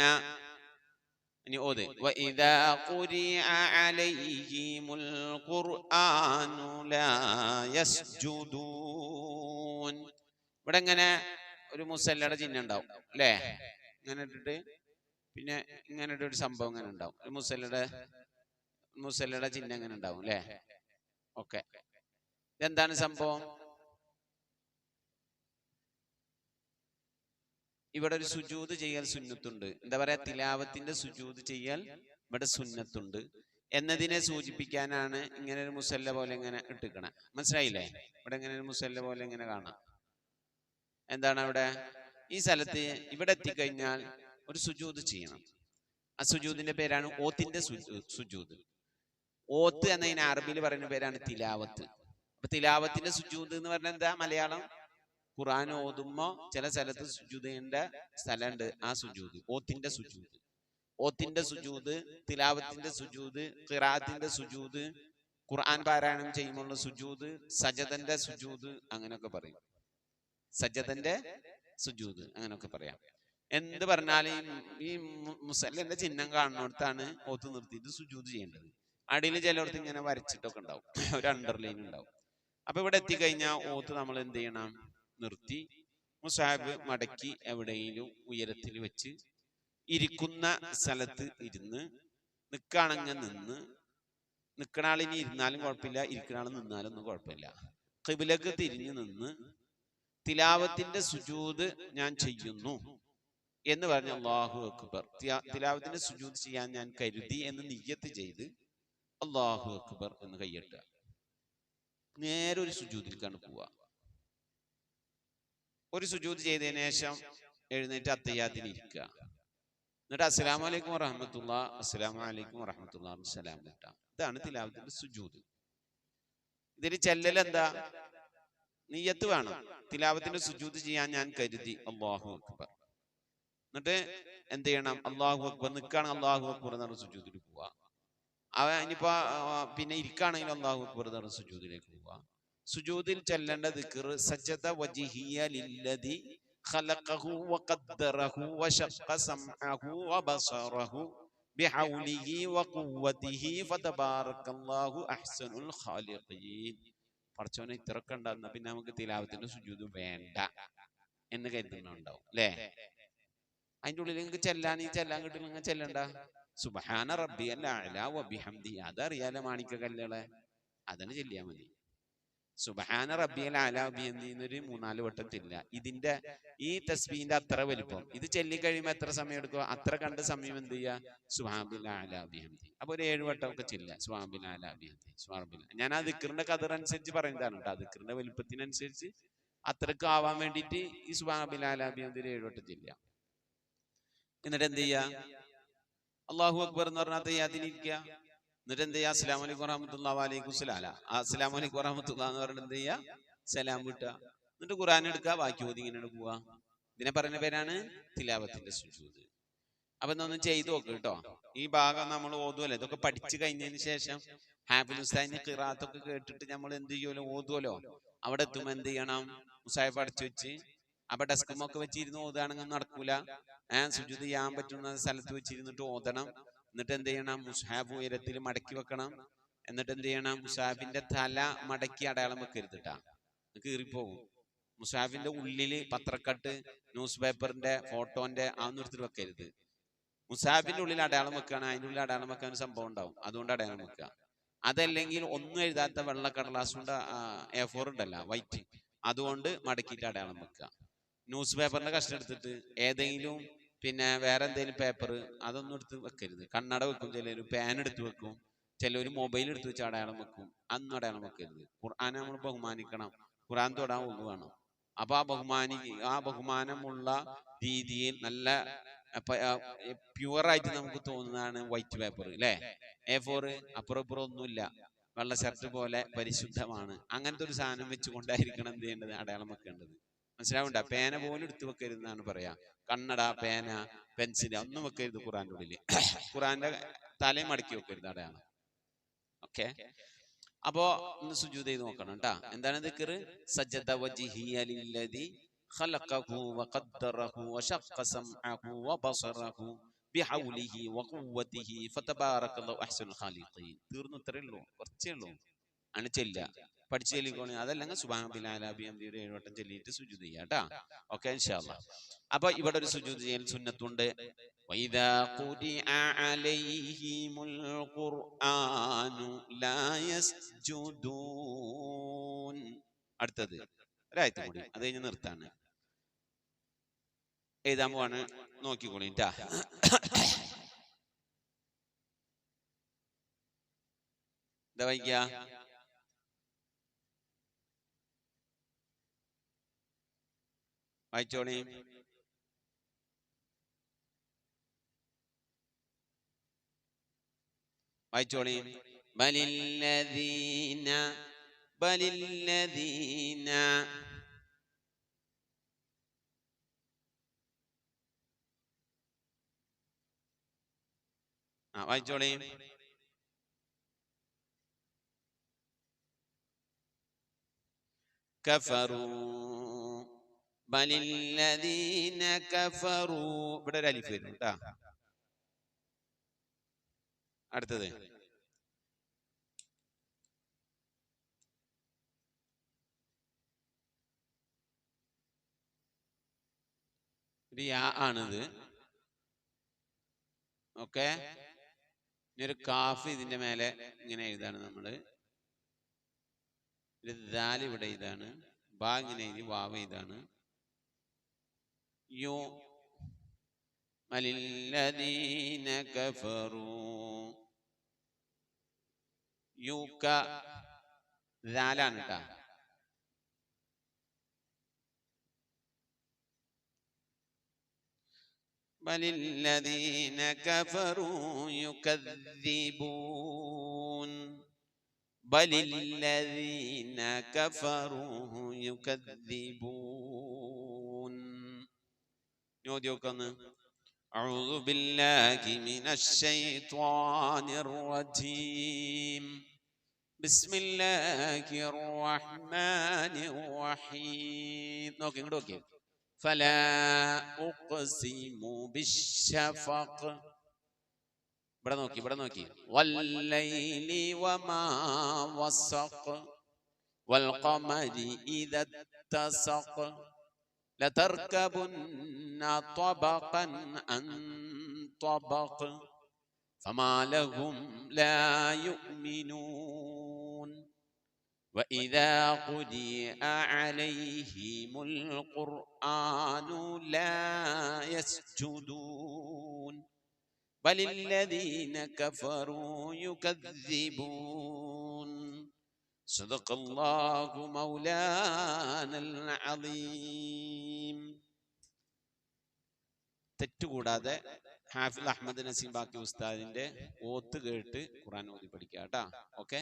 ഇനി ഓത് വഇദാ ഖുരിഅ അലൈഹിമുൽ ഖുർആനു ലാ യസ്ജുദൂൻ. ഇവിടെ ഇങ്ങനെ ഒരു മുസല്ലയുടെ ചിഹ്നം ഉണ്ടാവും അല്ലേ? ഇങ്ങനെ ഇട്ടിട്ട് പിന്നെ ഇങ്ങനെ ഒരു സംഭവം ഇങ്ങനെ ഉണ്ടാവും. ഒരു മുസല്ലയുടെ ചിഹ്നം ഇങ്ങനെ ഉണ്ടാവും അല്ലേ? ഓക്കെ, എന്താണ് സംഭവം? ഇവിടെ ഒരു സുജൂദ് ചെയ്യൽ സുന്നത്തുണ്ട്. എന്താ പറയാ? തിലാവത്തിന്റെ സുജൂദ് ചെയ്യൽ ഇവിടെ സുന്നത്തുണ്ട് എന്നതിനെ സൂചിപ്പിക്കാനാണ് ഇങ്ങനെ ഒരു മുസല്ല പോലെ ഇങ്ങനെ ഇട്ടിക്കണ. മനസ്സിലായില്ലേ? ഇവിടെ ഇങ്ങനെ ഒരു മുസല്ല പോലെ ഇങ്ങനെ കാണാം. എന്താണ് അവിടെ? ഈ സ്ഥലത്ത് ഇവിടെ എത്തിക്കഴിഞ്ഞാൽ ഒരു സുജൂദ് ചെയ്യണം. ആ സുജൂദിന്റെ പേരാണ് ഓത്തിന്റെ സുജൂദ്. ഓത്ത് എന്നതിന് അറബിയിൽ പറയുന്ന പേരാണ് തിലാവത്ത്. അപ്പൊ തിലാവത്തിന്റെ സുജൂദ് എന്ന് പറഞ്ഞാൽ എന്താ? മലയാളം ഖുർആൻ ഓതുമ്പോ ചില സ്ഥലത്ത് സുജൂദ് ചെയ്യേണ്ട സ്ഥലമുണ്ട്. ആ സുജൂദ് ഓത്തിന്റെ സുജൂദ്. ഓത്തിന്റെ സുജൂദ്, തിലാവത്തിന്റെ സുജൂദ്, ഖിറാഅത്തിന്റെ സുജൂദ്, ഖുർആൻ പാരായണം ചെയ്യുമ്പോൾ സുജൂദ്, സജദന്റെ സുജൂദ്, അങ്ങനെയൊക്കെ പറയും. സജദന്റെ സുജൂദ് അങ്ങനെയൊക്കെ പറയാം. എന്ത് പറഞ്ഞാലും ഈ മുസല്ലന്റെ ചിഹ്നം കാണുന്നിടത്താണ് ഓത്ത് നിർത്തിയിട്ട് സുജൂദ് ചെയ്യേണ്ടത്. അടിയിൽ ചിലയിടത്ത് ഇങ്ങനെ വരച്ചിട്ടൊക്കെ ഉണ്ടാവും, ഒരു അണ്ടർലൈൻ ഉണ്ടാവും. അപ്പൊ ഇവിടെ എത്തിക്കഴിഞ്ഞാൽ ഓത്ത് നമ്മൾ എന്ത് ചെയ്യണം? നിർത്തി മുസാഹബ് മടക്കി എവിടെയെങ്കിലും ഉയരത്തിൽ വെച്ച് ഇരിക്കുന്ന സ്ഥലത്ത് ഇരുന്ന്, നിൽക്കുകയാണെങ്കിൽ നിന്ന്, നിൽക്കണ ആളിനി ഇരുന്നാലും കുഴപ്പമില്ല, ഇരിക്കണ ആൾ നിന്നാലും ഒന്നും കുഴപ്പമില്ല. ഖിബിലക്ക് തിരിഞ്ഞു നിന്ന് തിലാവത്തിന്റെ സുജൂദ് ഞാൻ ചെയ്യുന്നു എന്ന് പറഞ്ഞ അല്ലാഹു അക്ബർ, തിലാവത്തിന്റെ സുജൂദ് ചെയ്യാൻ ഞാൻ കരുതി എന്ന് നിയ്യത്ത് ചെയ്ത് അല്ലാഹു അക്ബർ എന്ന് കയ്യട്ടുക. നേരെ ഒരു സുജൂദിലേക്കാണ് പോവുക. ഒരു സുജൂദ് ചെയ്തതിനു ശേഷം എഴുന്നേറ്റ് അത്തഹിയ്യാത്തിന് ഇരിക്കുക. എന്നിട്ട് അസ്സലാമു അലൈക്കും വറഹ്മത്തുള്ളാഹി, അസ്സലാമു അലൈക്കും വറഹ്മത്തുള്ളാഹി സലാം കിട്ടുക. ഇതാണ് തിലാവത്തിന്റെ സുജൂദ്. ഇതിന് ചെല്ലൽ എന്താ? നിയ്യത്ത് വേണം. തിലാവത്തിന്റെ സുജൂദ് ചെയ്യാൻ ഞാൻ കരുതി അല്ലാഹു അക്ബർ. എന്നിട്ട് എന്ത് ചെയ്യണം? അല്ലാഹു അക്ബർ. നിൽക്കുകയാണെങ്കിൽ അല്ലാഹു അക്ബർ എന്നാണ് സുജൂദിൽ പോവുക. ഇനിയിപ്പോ പിന്നെ ഇരിക്കുകയാണെങ്കിൽ അല്ലാഹു അക്ബർ എന്നാണ് സുജൂദിലേക്ക് പോവുക. സുജൂദിൽ ചെല്ലേണ്ട ദിക്ർ സജദ വജ്ഹിയ ലില്ലദി ഖലഖഹു വഖദ്ദറഹു വശഖ സമഅഹു വബസറഹു ബിഹൗലിഹി വഖുവ്വതിഹി ഫതബാറകല്ലാഹു അഹ്സനുൽ ഖാലിഖീൻ. പടച്ചോനെ ഇത്രയൊക്കെ ഉണ്ടാകുന്ന പിന്നെ നമുക്ക് തിലാവത്തിന്റെ സുജൂദ് വേണ്ട എന്ന് കരുതുന്നുണ്ടാവും അല്ലേ? അതിൻ്റെ ഉള്ളിൽ നിങ്ങൾക്ക് ചെല്ലാൻ കിട്ടില്ല, നിങ്ങൾ ചെല്ലണ്ട സുബ്ഹാന റബ്ബിയൽ അഅ്ലാ വബിഹംദിഹി. അതറിയാലോ മാണിക്ക കല്ലുകളെ, അതിന് ചെല്ലിയാൽ മതി. സുബ്ഹാന റബ്ബിയൽ അഅ്ലാ വബിഹംദിഹി എന്നൊരു 3-4 വട്ടം ചെല്ലുക. ഇതിന്റെ ഈ തസ്ബീഹിന്റെ അത്ര വലിപ്പം. ഇത് ചൊല്ലി കഴിയുമ്പോൾ എത്ര സമയം എടുക്കുക? അത്ര കണ്ട സമയം എന്ത് ചെയ്യുക? സുബ്ഹാനൽ അഅ്ലാ വബിഹംദിഹി. അപ്പൊ ഒരു 7 വട്ടം ഒക്കെ ചെല്ലുക. സുബ്ഹാനൽ അഅ്ലാ വബിഹംദിഹി, സുബ്ഹാനൽ. ഞാൻ ആ ദിക്റിന്റെ ഖദർ അനുസരിച്ച് പറയുന്നതാണ് കേട്ടോ. ആ ദിക്റിന്റെ വലിപ്പത്തിനനുസരിച്ച് അത്രക്ക് ആവാൻ വേണ്ടിയിട്ട് ഈ സുബ്ഹാനൽ അഅ്ലാ വബിഹംദിഹി 7 വട്ടം ചെല്ലുക. എന്നിട്ട് എന്ത് ചെയ്യുക? അല്ലാഹു അക്ബർ എന്ന് പറഞ്ഞാൽ തയ്യാത്തിനിരിക്കുക. എന്നിട്ട് എന്ത് ചെയ്യുക? അസ്സലാമു അലൈക്കും വറഹ്മത്തുള്ളാഹി വഅലൈക്കും സലാം. അസ്സലാമു അലൈക്കും വറഹ്മത്തുള്ളാഹി എന്ന് പറഞ്ഞിട്ട് എന്ത് ചെയ്യുക? സലാം വിട്ടുക. എന്നിട്ട് ഖുർആൻ എടുക്കുക, ബാക്കി ഓതി ഇങ്ങനെ പോവുക. ഇതിനെ പറയുന്ന പേരാണ് തിലാവത്തിന്റെ സുജൂദ്. അപ്പൊ ഇതൊന്നും ചെയ്തു നോക്ക് കേട്ടോ. ഈ ഭാഗം നമ്മൾ ഓതുമല്ലോ, ഇതൊക്കെ പഠിച്ചു കഴിഞ്ഞതിന് ശേഷം ഹാഫിൽ ഉസ്താദിന്റെ ഖിറാഅത്തൊക്കെ കേട്ടിട്ട് നമ്മൾ എന്ത് ചെയ്യുമല്ലോ, ഓതുമല്ലോ. അവിടെ എത്തുമ്പോൾ എന്ത് ചെയ്യണം? മുസാഹിഫ് അടച്ചു വെച്ച്, അപ്പൊ ഡെസ്കുമൊക്കെ വെച്ചിരുന്ന് ഓതുകയാണെങ്കിൽ നടക്കൂല. സുജൂദ് ചെയ്യാൻ പറ്റുന്ന സ്ഥലത്ത് വെച്ചിരുന്നിട്ട് ഓതണം. എന്നിട്ട് എന്ത് ചെയ്യണം? മുസാഹിഫ് ഉയരത്തിൽ മടക്കി വെക്കണം. എന്നിട്ട് എന്ത് ചെയ്യണം? മുസാഹിഫിന്റെ തല മടക്കി അടയാളം വെക്കരുതിട്ടാ, കീറിപ്പോകും. മുസാഹിഫിന്റെ ഉള്ളില് പത്രക്കട്ട്, ന്യൂസ് പേപ്പറിന്റെ ഫോട്ടോന്റെ അതൊന്നും എടുത്തിട്ട് വെക്കരുത്. മുസാഹിഫിന്റെ ഉള്ളിൽ അടയാളം വെക്കുകയാണ്, അതിൻ്റെ ഉള്ളിൽ അടയാളം വെക്കാൻ ഒരു സംഭവം ഉണ്ടാവും, അതുകൊണ്ട് അടയാളം വെക്കുക. അതല്ലെങ്കിൽ ഒന്നും എഴുതാത്ത വെള്ള കടലാസ് കൊണ്ട് A4 ഉണ്ടല്ല, വൈറ്റ്, അതുകൊണ്ട് മടക്കിയിട്ട് അടയാളം വെക്കുക. ന്യൂസ് പേപ്പറിന്റെ കഷ്ണം എടുത്തിട്ട് ഏതെങ്കിലും പിന്നെ വേറെ എന്തെങ്കിലും പേപ്പർ അതൊന്നും എടുത്ത് വെക്കരുത്. കണ്ണട വെക്കും ചിലർ, പാൻ എടുത്ത് വെക്കും ചിലർ, മൊബൈൽ എടുത്ത് വെച്ച് അടയാളം വെക്കും. അതൊന്നും അടയാളം വെക്കരുത്. ഖുർആനെ നമ്മൾ ബഹുമാനിക്കണം, ഖുർആൻ തൊടാൻ ഒന്നു വേണം. അപ്പൊ ആ ബഹുമാനമുള്ള രീതിയിൽ നല്ല പ്യുവറായിട്ട് നമുക്ക് തോന്നുന്നതാണ് വൈറ്റ് പേപ്പർ അല്ലേ? A4 അപ്പുറം ഇപ്പുറം ഒന്നുമില്ല, വെള്ള ഷർട്ട് പോലെ പരിശുദ്ധമാണ്. അങ്ങനത്തെ ഒരു സാധനം വെച്ചുകൊണ്ടായിരിക്കണം എന്ത് ചെയ്യേണ്ടത്? അടയാളം വെക്കേണ്ടത്. മനസ്സിലാവണ്ട? പേന പോലും എടുത്തു വെക്കരുതെന്നാണ് പറയാ. കണ്ണട, പേന, പെൻസിൽ ഒന്നും വെക്കരുത് ഖുർആന്റെ ഉള്ളിൽ. ഖുർആന്റെ തലയും മടക്കി വെക്കരുത് അടയാണ്. ഓക്കെ, അപ്പോ ഒന്ന് സുജൂദ് ചെയ്ത് നോക്കണം കേട്ടാ. എന്താണ് ദിക്ർ? സജ്ജദ വജ്ഹിയ ലില്ലദി ഖലഖഹു വഖദ്ദറഹു വശഖ സമഅഹു വബസറഹു ബിഹൗലിഹി വഖുവ്വതിഹി ഫതബാറകല്ലാഹു അഹ്സനുൽ ഖാലിഖീൻ. തീർന്നു, ഇത്രയേ ഉള്ളൂ, കുറച്ചേ ഉള്ളൂ. ആണ് ചെല്ല പഠിച്ചു ചൊല്ലിക്കോണേ. അതല്ലെങ്കിൽ സുബ്ഹാന റബ്ബിൽ ബിഹംദിഹി 7 വട്ടം ചൊല്ലിയിട്ട് സുജൂദ് ചെയ്യാം കേട്ടാ. ഓക്കെ, ഇൻഷാ അല്ലാഹ്. അപ്പൊ ഇവിടെ ഒരു സുജൂദ് ചെയ്യൽ സുന്നത്തുണ്ട്. വഇദാ ഖുരിഅ അലൈഹിമുൽ ഖുർആനു ലാ യസ്ജുദൂൻ. അടുത്തത് ഒരായത്ത് കൂടി, അത് കഴിഞ്ഞ് നിർത്താണ്. എഴുതാൻ പോവാണ്, നോക്കിക്കോളിട്ടാ. എന്താ വൈകിയ? വായിച്ചോളി. വായിച്ചോളി. ബലില്ലദീന വായിച്ചോളി. കഫറൂ ബലില്ലദീന കഫറൂ. ഇവിടെ ഒരു അലിഫ് വരും കേട്ടാ. അടുത്തത് ഒരു യാ ആണിത്. ഓക്കെ, ഇനി ഒരു കാഫ് ഇതിന്റെ മേലെ ഇങ്ങനെ എഴുതാണ് നമ്മള്. ഒരു ദാൽ ഇവിടെ ഇതാണ്, ബാ ഇങ്ങനെ എഴുതി, വാവ് ഇതാണ്. യു മലില്ലദീന കഫറൂ യുക ദാലാണ് കേട്ടാ. ബലില്ലദീന കഫറൂ യുകദ്ദിബൂൻ. ബലില്ലദീന കഫറൂ യുകദ്ദിബൂൻ. ചോദ്യമൊക്കെ അഊദു ബില്ലാഹി മിനശ് ശൈത്വാനിർ റജീം. ബിസ്മില്ലാഹിർ റഹ്മാനിർ റഹീം. നോക്കി ഇങ്ങോട്ട് നോക്കി. ഫലാ ഉഖ്സിമു ബിശ്ശഫഖ്. ഇവിടെ നോക്കി, ഇവിടെ നോക്കി. വല്ലൈലി വമാ വസഖ് വൽഖമരി ഇദാ തസഖ് ലതർകബുന്ന طبقا عن طبق فما لهم لا يؤمنون وإذا قرئ عليهم القرآن لا يسجدون بل الذين كفروا يكذبون صدق الله مولانا العظيم. തെറ്റുകൂടാതെ ഹാഫിൽ അഹമ്മദ് നസീം ബാക്കി ഉസ്താദിന്റെ ഓത്ത് കേട്ട് ഖുർആൻ ഓതി പഠിക്കുക കേട്ടാ. ഓക്കെ,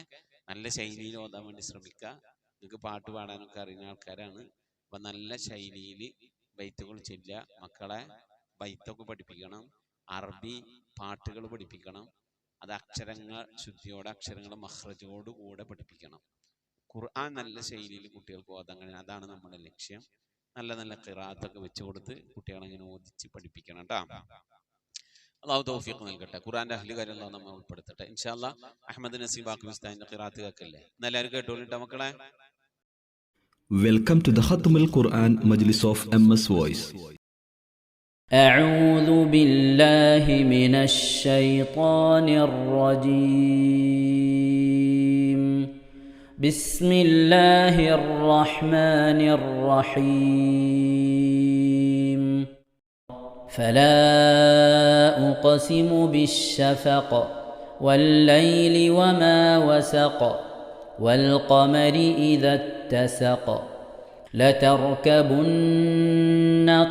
നല്ല ശൈലിയിൽ ഓതാൻ വേണ്ടി ശ്രമിക്കുക. നിങ്ങൾക്ക് പാട്ട് പാടാനൊക്കെ അറിയുന്ന ആൾക്കാരാണ്. അപ്പൊ നല്ല ശൈലിയിൽ ബൈത്തുകൾ ചൊല്ലുക. മക്കളെ ബൈത്തൊക്കെ പഠിപ്പിക്കണം, അറബി പാട്ടുകൾ പഠിപ്പിക്കണം. അത് അക്ഷരങ്ങൾ ശുദ്ധിയോടെ, അക്ഷരങ്ങൾ മഖ്റജോട് കൂടെ പഠിപ്പിക്കണം. ഖുർആൻ നല്ല ശൈലിയിൽ കുട്ടികൾക്ക് ഓതാൻ കഴിയണം. അതാണ് നമ്മുടെ ലക്ഷ്യം. നല്ല നല്ല ഖിറാഅത്തൊക്കെ വെച്ച് കൊടുത്ത് കുട്ടികളെ ഇങ്ങനെ ഓദിച്ച് പഠിപ്പിക്കണം കേട്ടോ. അല്ലാഹു തൗഫീഖ് നൽകട്ടെ. ഖുർആന്റെ അഹ്ലുകാരിൽ അല്ലാഹു നമ്മെ ഉൾപ്പെടുത്തട്ടെ ഇൻഷാ അല്ലാഹ്. അഹ്മദ് നസീം ബാക്കി ഉസ്താദിന്റെ ഖിറാഅത്ത് കേൾക്കല്ലേ? എല്ലാവരും കേട്ടോളിട്ടോ മക്കളെ. Welcome to the Khatmul Quran Majlis of MS Voice. أعوذ بالله من الشيطان الرجيم. بسم الله الرحمن الرحيم. فلا أقسم بالشفق والليل وما وسق والقمر إذا اتسق لتركبن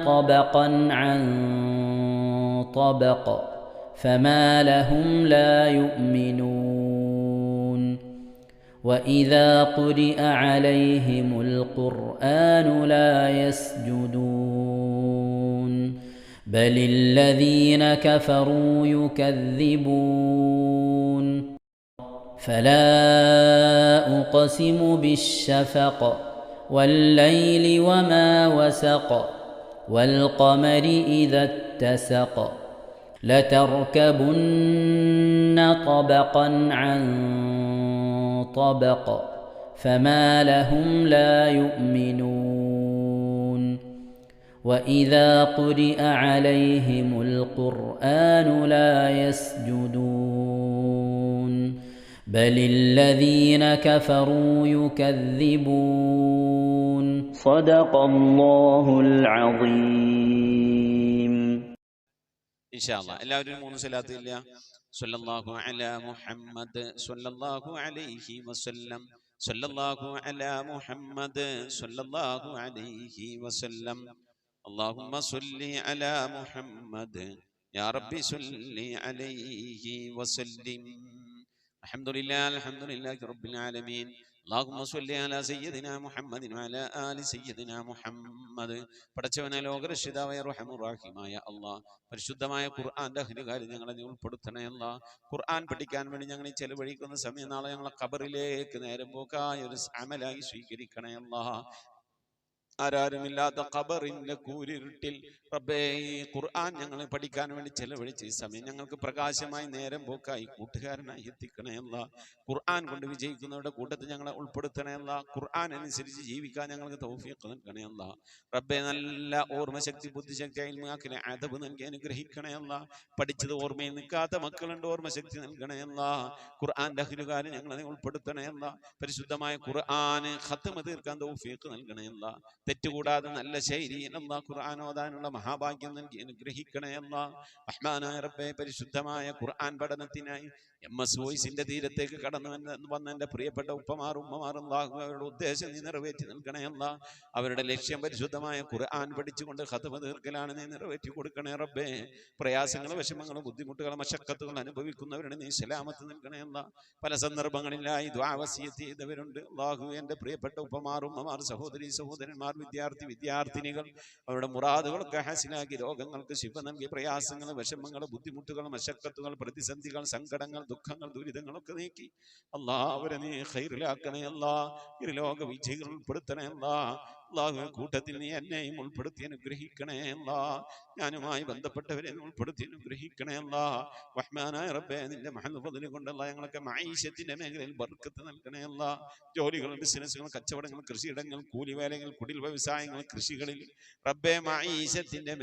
طبقا عن طبق فما لهم لا يؤمنون وإذا قرئ عليهم القرآن لا يسجدون بل الذين كفروا يكذبون فلا أقسم بالشفق والليل وما وسق والقمر إذا اتسق لتركبن طبقا عن طبق فما لهم لا يؤمنون وإذا قرئ عليهم القرآن لا يسجدون بل الذين كفروا يكذبون صدق الله العظيم. ഇൻഷാ അല്ലാഹ് എല്ലാവരും 3 സ്വലാത്ത് ഇല്ല. സ്വല്ലല്ലാഹു അലാ മുഹമ്മദ് സ്വല്ലല്ലാഹു അലൈഹി വസല്ലം സ്വല്ലല്ലാഹു അലാ മുഹമ്മദ് സ്വല്ലല്ലാഹു അലൈഹി വസല്ലം അല്ലാഹുമ്മ സ്വല്ലി അലാ മുഹമ്മദ് യാ റബ്ബി സ്വല്ലി അലൈഹി വസല്ലിം. അൽഹംദുലില്ലാഹി റബ്ബിൽ ആലമീൻ. അല്ലാഹുമ്മ സ്വല്ലി അലാ സയ്യിദിനാ മുഹമ്മദിൻ വഅലാ ആലി സയ്യിദിനാ മുഹമ്മദ്. പടച്ചവനെ ലോകരക്ഷിതാവായ റഹ്മാനുർ റഹീമായ അല്ലാഹ്, പരിശുദ്ധമായ ഖുർആന്റെ അഹ്ലുകാരിൽ ഞങ്ങളെ നീ ഉൾപ്പെടുത്തണേ അല്ലാഹ്. ഖുർആൻ പഠിക്കാൻ വേണ്ടി ഞങ്ങൾ ഈ ചെലവഴിക്കുന്ന സമയം നാളെ ഞങ്ങളെ ഖബറിലേക്ക് നേരം പോക്കായ ഒരു അമലായി സ്വീകരിക്കണേ അല്ലാഹ്. ആരാരുമില്ലാത്ത ഖബറിന്റെ കൂരിരുട്ടിൽ റബ്ബേ ഈ ഖുർആൻ ഞങ്ങളെ പഠിക്കാൻ വേണ്ടി ചെലവഴിച്ച ഈ സമയം ഞങ്ങൾക്ക് പ്രകാശമായി നേരം പോക്കായി കൂട്ടുകാരനായി എത്തിക്കണേ അല്ലാഹ്. ഖുർആൻ കൊണ്ട് വിജയിക്കുന്നവരുടെ കൂട്ടത്തിൽ ഞങ്ങളെ ഉൾപ്പെടുത്തണേ അല്ലാഹ്. ഖുർആൻ അനുസരിച്ച് ജീവിക്കാൻ ഞങ്ങൾക്ക് തൗഫീഖ് നൽകണേ അല്ലാഹ്. റബ്ബേ നല്ല ഓർമ്മശക്തി, ബുദ്ധിശക്തി, ഇൽമാക്കിനെ അദബ് നൽകി അനുഗ്രഹിക്കണേ അല്ലാഹ്. പഠിച്ചത് ഓർമ്മയിൽ നിൽക്കാത്ത മക്കളുണ്ട്, ഓർമ്മശക്തി നൽകണേ അല്ലാഹ്. ഖുർആന്റെ അഹ്ലുകാരെ ഞങ്ങളെ ഉൾപ്പെടുത്തണേ അല്ലാഹ്. പരിശുദ്ധമായ ഖുർആന് ഖത്മ തീർക്കാൻ തൗഫീഖ് നൽകണേ അല്ലാഹ്. തെറ്റുകൂടാതെ നല്ല ശൈലിയിൽ അല്ലാഹ് ഖുർആൻ ഓതാനുള്ള മഹാഭാഗ്യം നൽകി അനുഗ്രഹിക്കണേ അല്ലാഹ്. റഹ്മാനായ റബ്ബേ, പരിശുദ്ധമായ ഖുർആൻ പഠനത്തിനായി MS വോയിസിന്റെ തീരത്തേക്ക് കടന്നു വന്ന എൻ്റെ പ്രിയപ്പെട്ട ഉപ്പമാറും ഉമ്മമാറും അല്ലാഹു അവരുടെ ഉദ്ദേശം നീ നിറവേറ്റി നൽകണേ അല്ലാഹ്. അവരുടെ ലക്ഷ്യം പരിശുദ്ധമായ ഖുർആൻ പഠിച്ചുകൊണ്ട് ഖത്മ തീർക്കലാണ്. നീ നിറവേറ്റി കൊടുക്കണേ റബ്ബേ. പ്രയാസങ്ങളും വിഷമങ്ങളും ബുദ്ധിമുട്ടുകളും മശക്കത്തുകൾ അനുഭവിക്കുന്നവരുടെ നീ സലാമത്ത് നൽകണേ അല്ലാഹ്. പല സന്ദർഭങ്ങളിലായി ദുആ വസിയത്ത് ചെയ്തവരുണ്ട് അല്ലാഹു. എൻ്റെ പ്രിയപ്പെട്ട ഉപ്പമാറും ഉമ്മമാർ, സഹോദരി സഹോദരന്മാർ, വിദ്യാർത്ഥിനികൾ അവരുടെ മുറാദുകളൊക്കെ ഹാസിലാക്കി രോഗങ്ങൾക്ക് ശിഫ നൽകി പ്രയാസങ്ങൾ, വിഷമങ്ങൾ, ബുദ്ധിമുട്ടുകൾ, മശക്കത്തുകൾ, പ്രതിസന്ധികൾ, സങ്കടങ്ങൾ, ദുഃഖങ്ങൾ, ദുരിതങ്ങളൊക്കെ നീക്കി അല്ലാഹ് അവരെ നീ ഖൈറിലാക്കണേ അല്ലാഹ്. ഇരുലോക വിജയികൾ ഉൾപ്പെടുത്തണേ അല്ലാഹ്. അല്ലാഹുവേ, കൂട്ടത്തിൽ നീ എന്നെയും ഉൾപ്പെടുത്തി അനുഗ്രഹിക്കണേ അല്ലാഹ്. ഞാനുമായി ബന്ധപ്പെട്ടവരെ ഉൾപ്പെടുത്തി അനുഗ്രഹിക്കണേ അല്ലാഹ്. റഹ്മാനായ റബ്ബേ, നിന്റെ മഹൽ ഫദ്ൽ കൊണ്ടല്ല ഞങ്ങളൊക്കെ മഈശത്തിന്റെ മേഖലയിൽ ബർക്കത്ത് നൽകണേ അല്ലാഹ്. ജോലികൾ, ബിസിനസ്സുകൾ, കച്ചവടങ്ങൾ, കൃഷിയിടങ്ങൾ, കൂലിവേലകൾ, കുടിൽ വ്യവസായങ്ങൾ, കൃഷികളിൽ റബ്ബേ മഈശത്തിന്റെ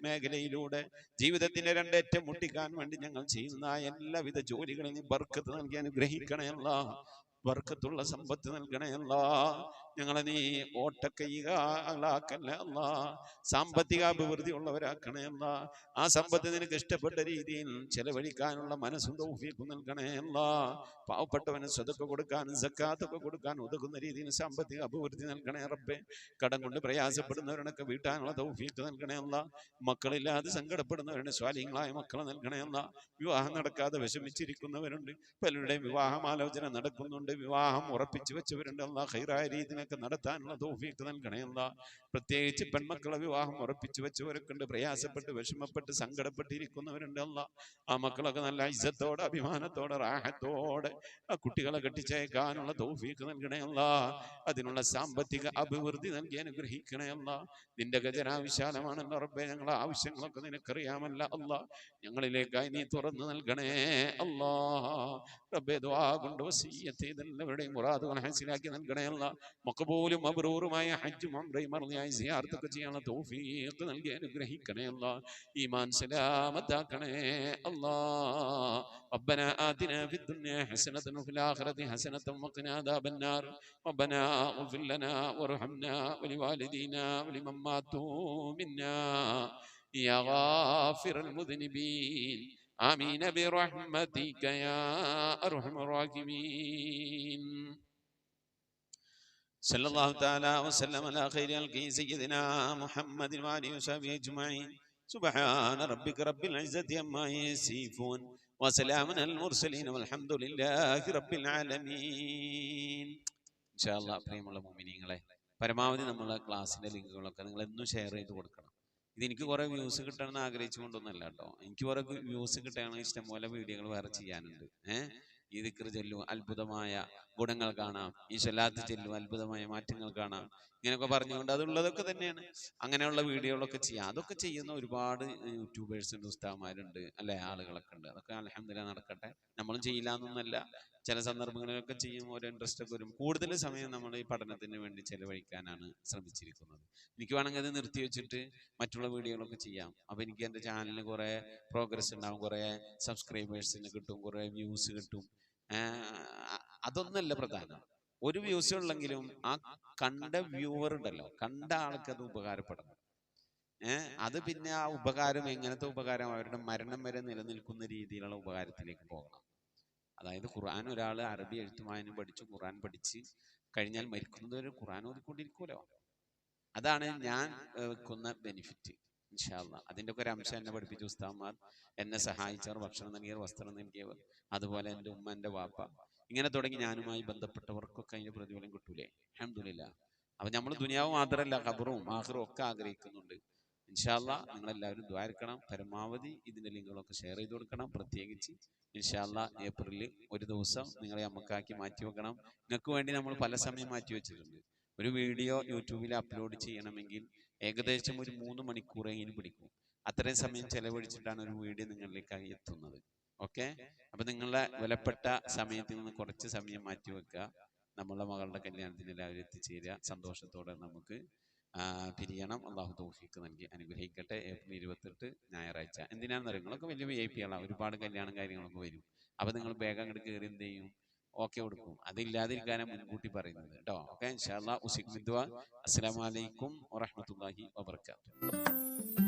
മേഖലയിലൂടെ ജീവിതത്തിന്റെ രണ്ടേറ്റം മുട്ടിക്കാൻ വേണ്ടി ഞങ്ങൾ ചെയ്യുന്ന എല്ലാവിധ ജോലികളിൽ നീ ബർക്കത്ത് നൽകി അനുഗ്രഹിക്കണേ അല്ലാഹ്. ബർക്കത്തുള്ള സമ്പത്ത് നൽകണേ അല്ലാഹ്. ഞങ്ങളെ നീ ഓട്ടക്കൈകളാക്കല്ലേ അല്ലാഹ്. സാമ്പത്തിക അഭിവൃദ്ധി ഉള്ളവരാക്കണേ അല്ലാഹ്. ആ സമ്പത്ത് നിനക്ക് ഇഷ്ടപ്പെട്ട രീതിയിൽ ചെലവഴിക്കാനുള്ള മനസ്സും തൗഫീഖും നൽകണേ അല്ലാഹ്. പാവപ്പെട്ടവന് സദഖ കൊടുക്കാനും സക്കാത്തൊക്കെ കൊടുക്കാനും ഉതകുന്ന രീതിയിൽ സാമ്പത്തിക അഭിവൃദ്ധി നൽകണേ റബ്ബേ. കടം കൊണ്ട് പ്രയാസപ്പെടുന്നവരനൊക്കെ വീട്ടാനുള്ള തൗഫീഖ് നൽകണേ അല്ലാഹ്. മക്കളില്ലാതെ സങ്കടപ്പെടുന്നവരുടെ സ്വാലിഹ്യങ്ങളായ മക്കളെ നൽകണേ അല്ലാഹ്. വിവാഹം നടക്കാതെ വിഷമിച്ചിരിക്കുന്നവരുണ്ട്, പലരുടെയും വിവാഹമാലോചന നടക്കുന്നുണ്ട്, വിവാഹം ഉറപ്പിച്ചു വെച്ചവരുണ്ട് അല്ലാഹ്. ഖൈറായ രീതിയിലൊക്കെ നടത്താനുള്ള തൗഫീഖ് നൽകണേ അല്ലാഹ്. പ്രത്യേകിച്ച് പെൺമക്കളെ വിവാഹം ഉറപ്പിച്ചു വെച്ചവരൊക്കെ ഉണ്ട്, പ്രയാസപ്പെട്ട് വിഷമപ്പെട്ട് സങ്കടപ്പെട്ടിരിക്കുന്നവരുണ്ട് അല്ലാഹ്. ആ മക്കളൊക്കെ നല്ല ഇസ്സത്തോടെ, അഭിമാനത്തോടെ, റാഹത്തോടെ ആ കുട്ടികളെ കെട്ടിച്ചയക്കാനുള്ള തൗഫീഖ് നൽകണേ അല്ലാഹ്. അതിനുള്ള സാമ്പത്തിക അഭിവൃദ്ധി നൽകി അനുഗ്രഹിക്കണേ അല്ലാഹ്. നിന്റെ ഖജനാവിശാലമാണല്ലോ റബ്ബേ. ഞങ്ങളെ ആവശ്യങ്ങളൊക്കെ നിനക്കറിയാമല്ല അല്ലാഹ്. ഞങ്ങളിലേക്കായി നീ തുറന്നു നൽകണേ അല്ലാഹ്. റബ്ബേ, ദുആ കൊണ്ട് വസിയ്യത്ത് ചെയ്തെല്ലാവരുടെയും മുറാദുകൾ ഹാസിലാക്കി നൽകണേ അല്ലാഹ്. മഖബൂലും മബ്റൂറുമായ ഹജ്ജും ഉംറയും മർളിയായി സിയാറത്തൊക്കെ ചെയ്യാനുള്ള തൗഫീഖ് നൽകി അനുഗ്രഹിക്കണേ അല്ലാഹ്. ഈമാൻ സലാമത്താക്കണേ അല്ലാഹ്. ربنا آتنا في الدنيا حسنة وفي الآخرة حسنة وقنا عذاب النار. ربنا اغفر لنا وارحمنا ولوالدينا ولمن ماتوا منا يا غافر المذنبين. آمين برحمتك يا أرحم الراحمين. صلى الله تعالى وسلم على خير خلقه سيدنا محمد وآله وصحبه أجمعين. سبحان ربك رب العزة عما يصفون وسلام على المرسلين والحمد لله رب العالمين. ഇൻഷാ അല്ലാഹ് പ്രിയമുള്ള മുഅ്മിനീങ്ങളെ, പരമാവധി നമ്മളെ ക്ലാസ്സിന്റെ ലിങ്കുകളൊക്കെ നിങ്ങൾ എന്നും ഷെയർ ചെയ്ത് കൊടുക്കണം. ഇതെനിക്ക് കുറെ വ്യൂസ് കിട്ടണമെന്ന് ആഗ്രഹിച്ചുകൊണ്ടൊന്നല്ല കേട്ടോ. എനിക്ക് കുറെ വ്യൂസ് കിട്ടുകയാണെങ്കിൽ ഇഷ്ടംപോലെ വീഡിയോകൾ വേറെ ചെയ്യാനുണ്ട്. ഈ ദിക്ർ ചൊല്ലു, അത്ഭുതമായ ഗുണങ്ങൾ കാണാം. ഈ സ്വലാത്ത് ചൊല്ലു, അത്ഭുതമായ മാറ്റങ്ങൾ കാണാം. ഇങ്ങനെയൊക്കെ പറഞ്ഞുകൊണ്ട് അതുള്ളതൊക്കെ തന്നെയാണ്. അങ്ങനെയുള്ള വീഡിയോകളൊക്കെ ചെയ്യാം. അതൊക്കെ ചെയ്യുന്ന ഒരുപാട് യൂട്യൂബേഴ്സ് ഉണ്ട്, ഉസ്താദ്മാരുണ്ട്, അല്ലെ, ആളുകളൊക്കെ ഉണ്ട്. അതൊക്കെ അൽഹംദുലില്ലാഹ് നടക്കട്ടെ. നമ്മളും ചെയ്യില്ല എന്നൊന്നല്ല. ചില സന്ദർഭങ്ങളിലൊക്കെ ചെയ്യും, ഓരോ ഇൻട്രസ്റ്റ് ഒക്കെ വരും. കൂടുതൽ സമയം നമ്മൾ ഈ പഠനത്തിന് വേണ്ടി ചെലവഴിക്കാനാണ് ശ്രമിച്ചിരിക്കുന്നത്. എനിക്ക് വേണമെങ്കിൽ അത് നിർത്തി വെച്ചിട്ട് മറ്റുള്ള വീഡിയോകളൊക്കെ ചെയ്യാം. അപ്പൊ എനിക്ക് എൻ്റെ ചാനലിന് കുറെ പ്രോഗ്രസ് ഉണ്ടാവും, കുറെ സബ്സ്ക്രൈബേഴ്സിന് കിട്ടും, കുറെ വ്യൂസ് കിട്ടും. അതൊന്നല്ല പ്രധാനം. ഒരു വ്യൂസ് ഉള്ളെങ്കിലും ആ കണ്ട വ്യൂവർ ഉണ്ടല്ലോ, കണ്ട ആൾക്ക് അത് ഉപകാരപ്പെടണം. അത് പിന്നെ ആ ഉപകാരം എങ്ങനത്തെ ഉപകാരം, അവരുടെ മരണം വരെ നിലനിൽക്കുന്ന രീതിയിലുള്ള ഉപകാരത്തിലേക്ക് പോകണം. അതായത് ഖുർആൻ ഒരാൾ അറബി എഴുത്തും വായനയും പഠിച്ചു, ഖുർആൻ പഠിച്ച് കഴിഞ്ഞാൽ മരിക്കുന്നത് വരെ ഖുർആൻ ഓതിക്കൊണ്ടിരിക്കുമല്ലോ. അതാണ് ഞാൻ വെക്കുന്ന ബെനിഫിറ്റ്. ഇൻഷാ അല്ലാഹ് അതിൻ്റെ ഒക്കെ ഒരു അംശം എന്നെ പഠിപ്പിച്ച ഉസ്താദ്മാർ, എന്നെ സഹായിച്ചവർ, ഭക്ഷണം നൽകിയവർ, വസ്ത്രം നൽകിയവർ, അതുപോലെ എൻ്റെ ഉമ്മ, എൻ്റെ വാപ്പ, ഇങ്ങനെ തുടങ്ങി ഞാനുമായി ബന്ധപ്പെട്ടവർക്കൊക്കെ അതിന്റെ പ്രതിഫലം കിട്ടൂലേ? അൽഹംദുലില്ലാഹ്. അപ്പൊ നമ്മൾ ദുനിയാവ് മാത്രമല്ല ഖബറും ആഖിറും ഒക്കെ ആഗ്രഹിക്കുന്നുണ്ട്. ഇൻഷാ അല്ലാഹ് നിങ്ങളെല്ലാവരും ദുആ ചെയ്യണം. പരമാവധി ഇതിന്റെ ലിങ്കുകളൊക്കെ ഷെയർ ചെയ്ത് കൊടുക്കണം. പ്രത്യേകിച്ച് ഇൻഷാ അല്ലാഹ് ഏപ്രിലിൽ ഒരു ദിവസം നിങ്ങളെ നമുക്കാക്കി മാറ്റി വെക്കണം. നിങ്ങൾക്ക് വേണ്ടി നമ്മൾ പല സമയം മാറ്റി വെച്ചിട്ടുണ്ട്. ഒരു വീഡിയോ യൂട്യൂബിൽ അപ്ലോഡ് ചെയ്യണമെങ്കിൽ ഏകദേശം ഒരു 3 മണിക്കൂറെങ്കിലും പിടിക്കും. അത്രയും സമയം ചെലവഴിച്ചിട്ടാണ് ഒരു വീഡിയോ നിങ്ങളിലേക്കായി എത്തുന്നത്. ഓക്കെ, അപ്പൊ നിങ്ങളുടെ വിലപ്പെട്ട സമയത്തിൽ നിന്ന് കുറച്ച് സമയം മാറ്റി വെക്കുക. നമ്മളെ മകളുടെ കല്യാണത്തിന് എല്ലാവരും എത്തിച്ചേരുക. സന്തോഷത്തോടെ നമുക്ക് പിരിയണം. അള്ളാഹു തൗഫീഖ് നൽകി അനുഗ്രഹിക്കട്ടെ. ഏപ്രിൽ 28 ഞായറാഴ്ച. എന്തിനാണെന്ന് നിങ്ങളൊക്കെ വലിയ VIP ആളാണ്, ഒരുപാട് കല്യാണം കാര്യങ്ങളൊക്കെ വരും. അപ്പൊ നിങ്ങൾ വേഗം അങ്ങോട്ട് കയറി എന്ത് ചെയ്യും, ഓക്കെ കൊടുക്കും. അതില്ലാതിരിക്കാനാണ് മുൻകൂട്ടി പറയുന്നത് കേട്ടോ. ഓക്കെ, ഇൻഷാ അല്ലാഹ്. അസ്സലാമു അലൈക്കും വറഹ്മത്തുള്ളാഹി വബറകാതുഹു.